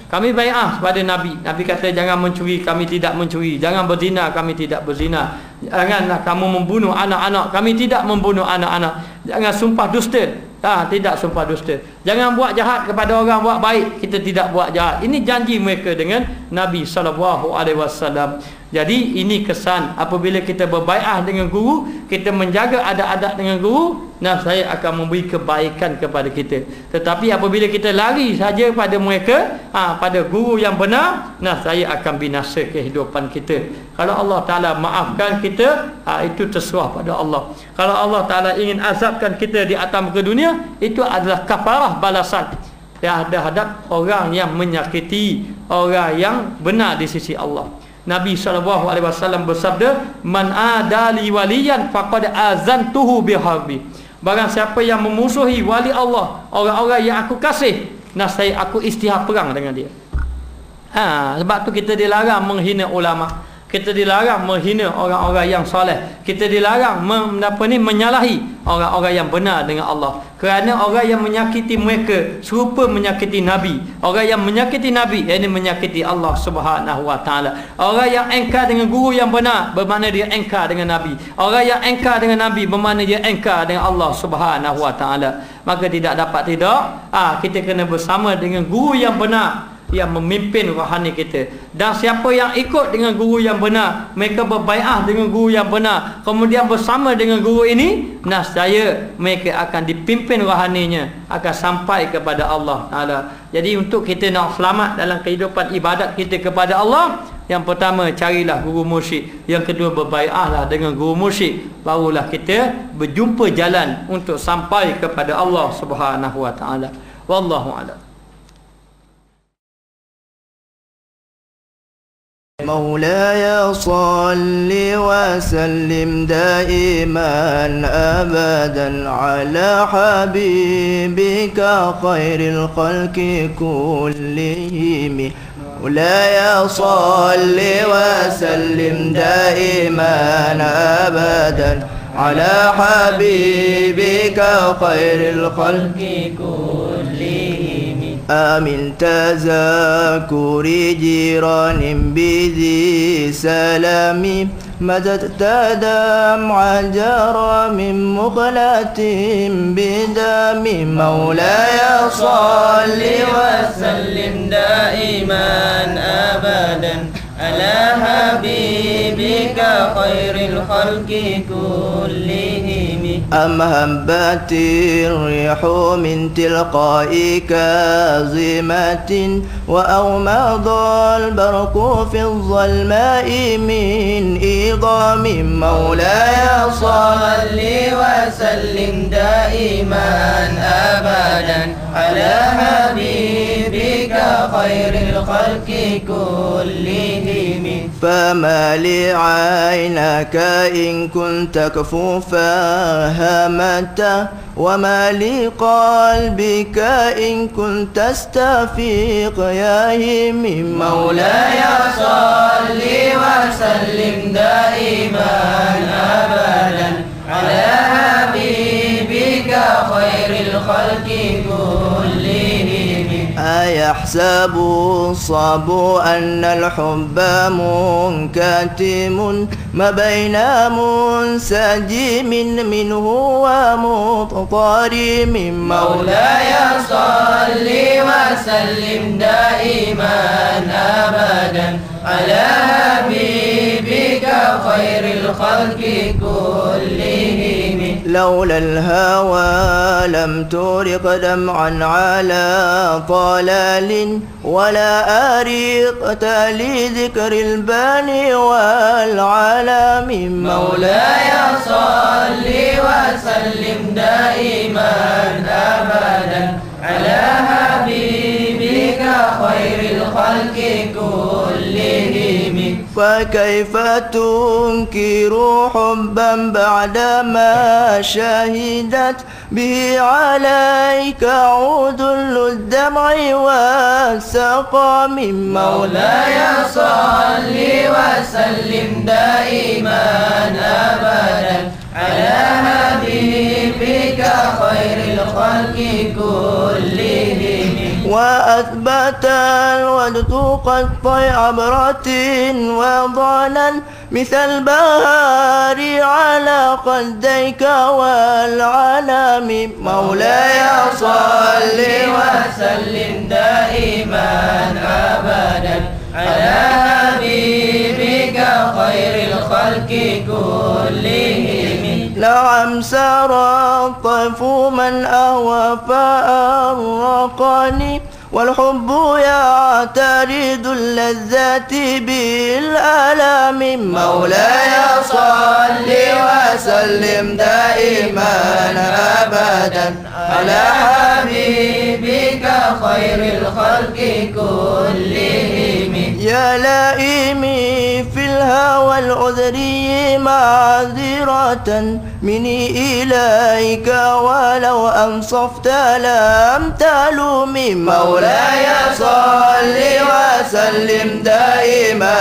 Kami bai'ah pada Nabi. Nabi kata jangan mencuri, kami tidak mencuri. Jangan berzina, kami tidak berzina. Janganlah kamu membunuh anak-anak, kami tidak membunuh anak-anak. Jangan sumpah dusta, tidak sumpah dusta. Jangan buat jahat kepada orang buat baik, kita tidak buat jahat. Ini janji mereka dengan Nabi SAW. Jadi ini kesan apabila kita berbai'ah dengan guru, kita menjaga adab-adab dengan guru, nah saya akan memberi kebaikan kepada kita. Tetapi apabila kita lari saja pada mereka, pada guru yang benar, nah saya akan binasa kehidupan kita. Kalau Allah Ta'ala maafkan kita, itu terserah pada Allah. Kalau Allah Ta'ala ingin azabkan kita di atas muka dunia, itu adalah kafarah balasan terhadap orang yang menyakiti orang yang benar di sisi Allah. Nabi SAW bersabda, man adali waliyan faqad azantuhu biharbi. Barang siapa yang memusuhi wali Allah, orang-orang yang aku kasih, nah saya aku isytihar perang dengan dia. Sebab tu kita dilarang menghina ulama, kita dilarang menghina orang-orang yang soleh, kita dilarang menyalahi orang-orang yang benar dengan Allah. Kerana orang yang menyakiti mereka serupa menyakiti Nabi. Orang yang menyakiti Nabi, ini menyakiti Allah Subhanahu Wa Taala. Orang yang engkar dengan guru yang benar, bermakna dia engkar dengan Nabi. Orang yang engkar dengan Nabi, bermakna dia engkar dengan Allah Subhanahu Wa Taala. Maka tidak dapat tidak, kita kena bersama dengan guru yang benar, yang memimpin rohani kita. Dan siapa yang ikut dengan guru yang benar, mereka berbai'ah dengan guru yang benar, kemudian bersama dengan guru ini, nascaya mereka akan dipimpin rohaninya, akan sampai kepada Allah Ta'ala. Jadi untuk kita nak selamat dalam kehidupan ibadat kita kepada Allah, yang pertama carilah guru mursyid, yang kedua berbai'ahlah dengan guru mursyid, barulah kita berjumpa jalan untuk sampai kepada Allah Subhanahu Wa Ta'ala. Wallahu a'lam. مولاي صل وسلم دائما أبدا على حبيبك خير الخلق كلهم. مولاي صل وسلم دائما أبدا على حبيبك خير الخلق كلهم. آمن تذاكر جيران بذي سلام مددت دمعا جرى من مخلة بدم مولاي صل وسلم دائما أبدا على حبيبك خير الخلق كلهم. أم هبت الريح من تلقاء كاظمة وأومض البرق في الظلماء من إضام مولاي صل وسلم دائما أبدا على حبيبك خير الخلق كلهم. فما لعينك إن كنت كفوفا همتا وما لقلبك إن كنت تستفيق يا هم مولاي صل وسلم دائما أبدا على حبيبك خير الخلق كلهم. أيحسب الصب أن الحب منكتم ما بين منسجم منه ومضطرم مولاي صل وسلم دائما أبدا على حبيبك خير الخلق كلهم. لولا الهوى لم ترق دمعا على طلال ولا أريقت لذكر الباني والعلام مولاي صل وسلم دائما أبدا على حبيبك خير الخلق كلهم. فكيف تنكر حبا بعدما شهدت به عليك عدل الدمع والسقام مولاي صل وسلم دائما أبدا على حبيبك خير الخلق كلهم. وأثبت الوجد قطع عبرة وضنا مثل البهار على خديك والعلام مولاي صل وسلم دائما أبدا على حبيبك خير الخلق كلهم. نعم سرى الطيف من أهوى فأرقني والحب يعترض اللذات بالآلام مولاي صل وسلم دائما أبدا على حبيبك خير الخلق كلهم. يا لائمي في الهوى العذري معذرة مني إليك ولو أنصفت لم تلوم مولاي صل وسلم دائما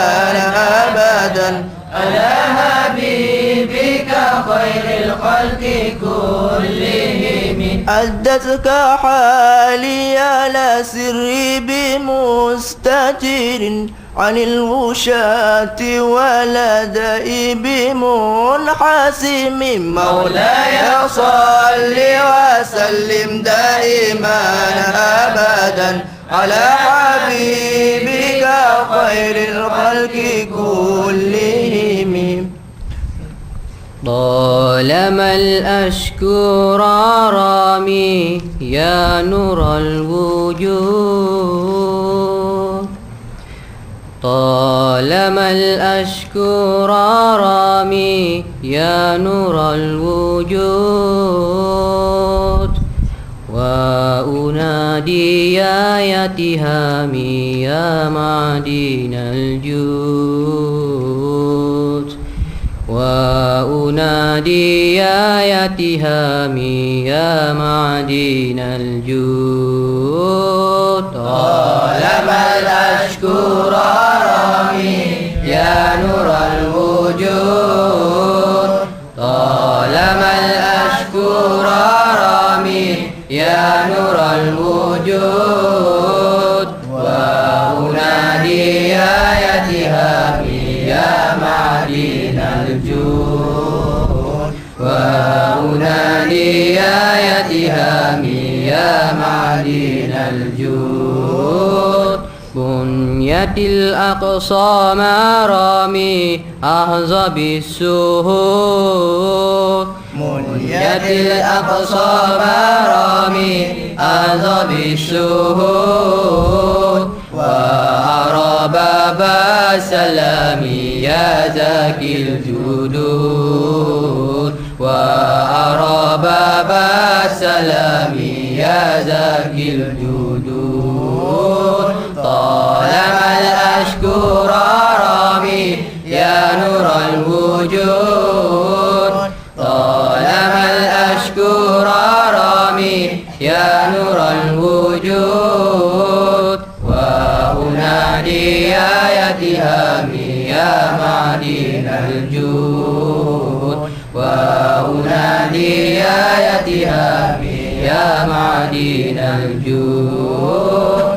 أبدا على حبيبك خير الخلق كلهم. أدتك حالي على سري بمستتر عن الوشاة ولدئ بمنحسم مولاي صل وسلم دائما أبدا على حبيبك خير الخلق كلهم. طالما الأشكر رامي يا نور الوجود طالما الأشكر رامي يا نور الوجود وأنادي يا يتهامي يا معدن الجود وأنادي يا يتهامي يا معدن الجود طالما الأشكر رامي يا نور الوجود طالما الوجود وأنادي يا يتهامي يا معدن الجود وأنادي يا يتهامي يا معدن الجود بنيت الأقصى مرامي أحظى بالسهول بنيت الأقصى مرامي أحظى بالسهول وأرى باب السلام يا زكي الجدود وأرى باب السلام يا زكي الجدود طالما الأشكر رامي يا نور الوجود طالما الأشكر رامي يا نور الوجود وأنادي يا يتهامي يا معدن الجود وأنادي يا يتهامي يا معدن الجود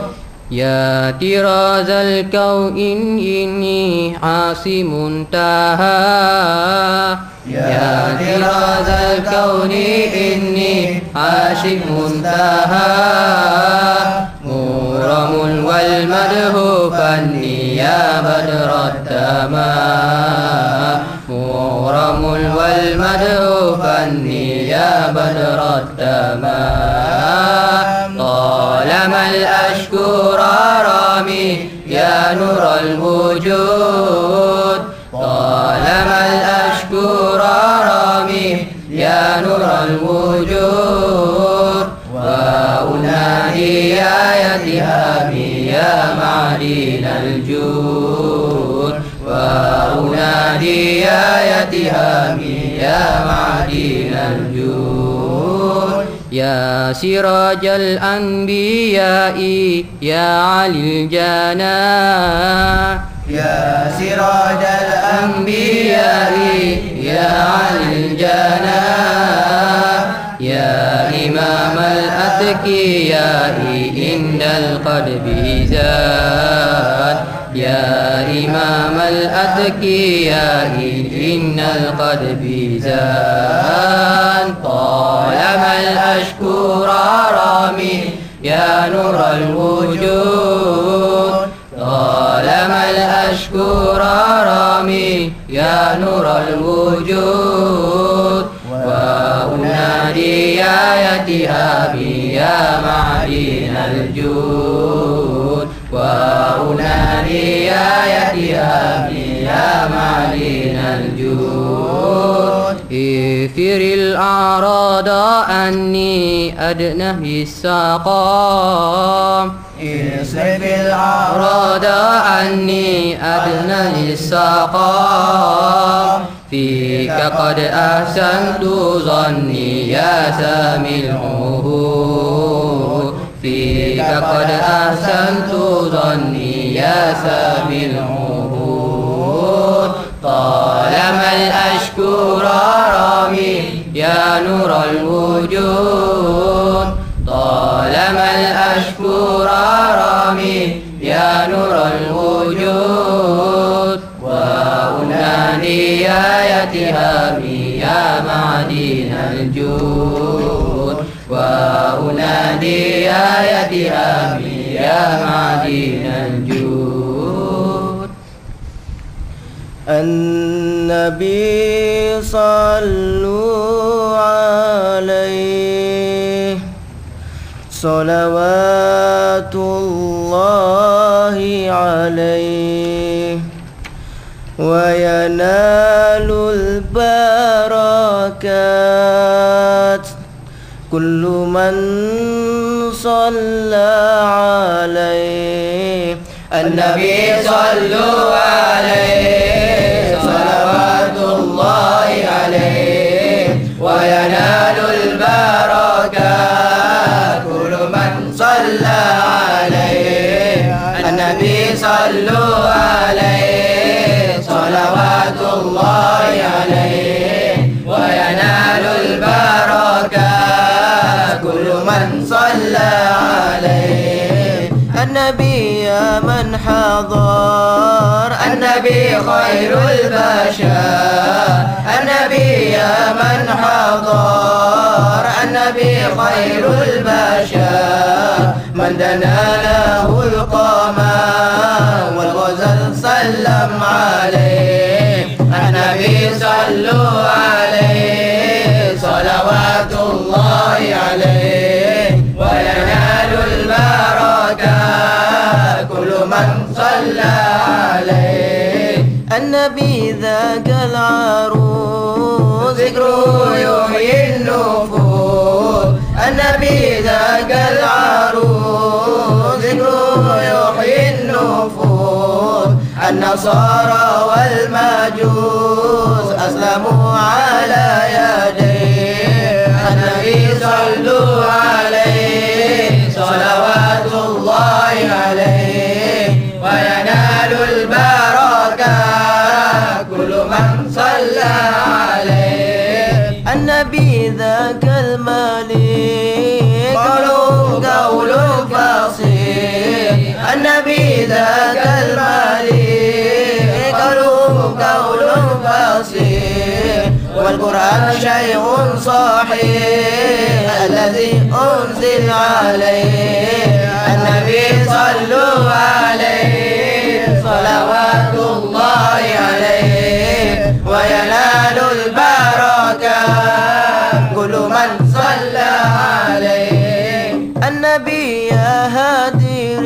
يا طراز الكون إني عاصم منتهى يا طراز الكون إني عاشق منتهى مورم والمدح فني يا بدر التمام مورم والمدح فني يا بدر التمام طالما الأشكر رامي يا نور الوجود طالما الأشكر رامي يا نور الوجود وأنادي يا يتهامي يا معدن الجود وأنادي يا يتهامي يا معدن الجود يا سراج الأنبياء يا علي الجناح يا سراج الأنبياء يا علي الجناح يا إمام الأتقياء إن القلب زاد يا إمام الأتقياء إن القلب زاد طالما الأشكر رامي يا نور الوجود طالما الأشكر رامي يا نور الوجود وأنادي يا يتهامي يا معدن الجود وأنادي يا يتهامي يا معدن الجود اغفر الأعراض أني أدنه السقام اصرف الأعراض عني أدنى السقام فيك قد أحسنت ظني يا سامي العهود فيك قد أحسنت ظني يا سامي العهود طالما الأشكر رامي يا نور الوجود طالما الأشكر رامي يا نور الوجود وأنادي يا يتهامي يا معدن الجود وأنادي يا يتهامي يا معدن الجود النبي صلوا عليه صلوات الله عليه وينال البركات كل من صلى عليه النبي صلوا عليه صلوات الله عليه وينال البركات كل من صلى عليه النبي صلوا عليه صلوات الله عليه وينال البركات كل من صلى النبي يا من حضر النبي خير البشر النبي يا من حضر النبي خير البشر من دنا له القمر والغزل سلم عليه النبي صلوا عليه صلوات الله عليه وينال البركة كل من صلى عليه النبي ذاك العروس ذكره يحيي النفوس النبي ذاك العروس ذكره يحيي النفوس النصارى والمجوس أسلموا على يديه النبي صلوا عليه صلوات الله عليه وينال البركة كل من صلى عليه النبي ذاك الملك قول فصيح النبي ذاك الملك قول فصيح والقرآن شيء صحيح الذي أنزل عليه النبي صلوا عليه صلوات الله عليه وينال البركة كل من صلى عليه النبي يا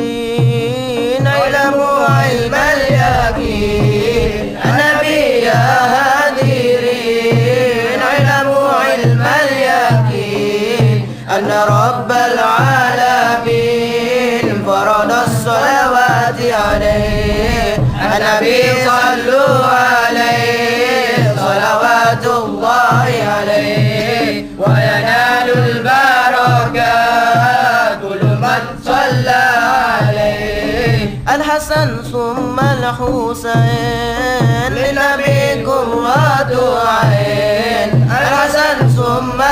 هادرين اعلموا علم اليقين النبي يا هادرين علموا علم اليقين أن رب العالمين فرض الصلوات عليه النبي صلوا عليه صلوات الله عليه وينال البركة كل من صلى عليه الحسن ثم الحسين للنبي قرة عين الحسن ثم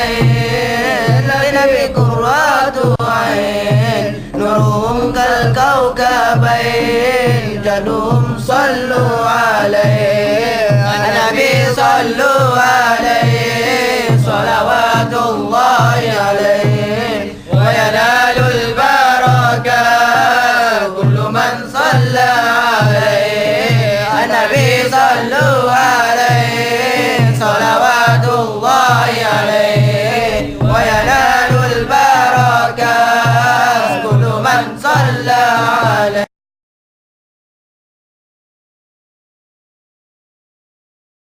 الحسين للنبي قرة عين نورهم كالكوكبين جنوم صلوا عليه النبي صلوا عليه صلوات الله عليه وينال البركة كل من صلى عليه النبي صلوا عليه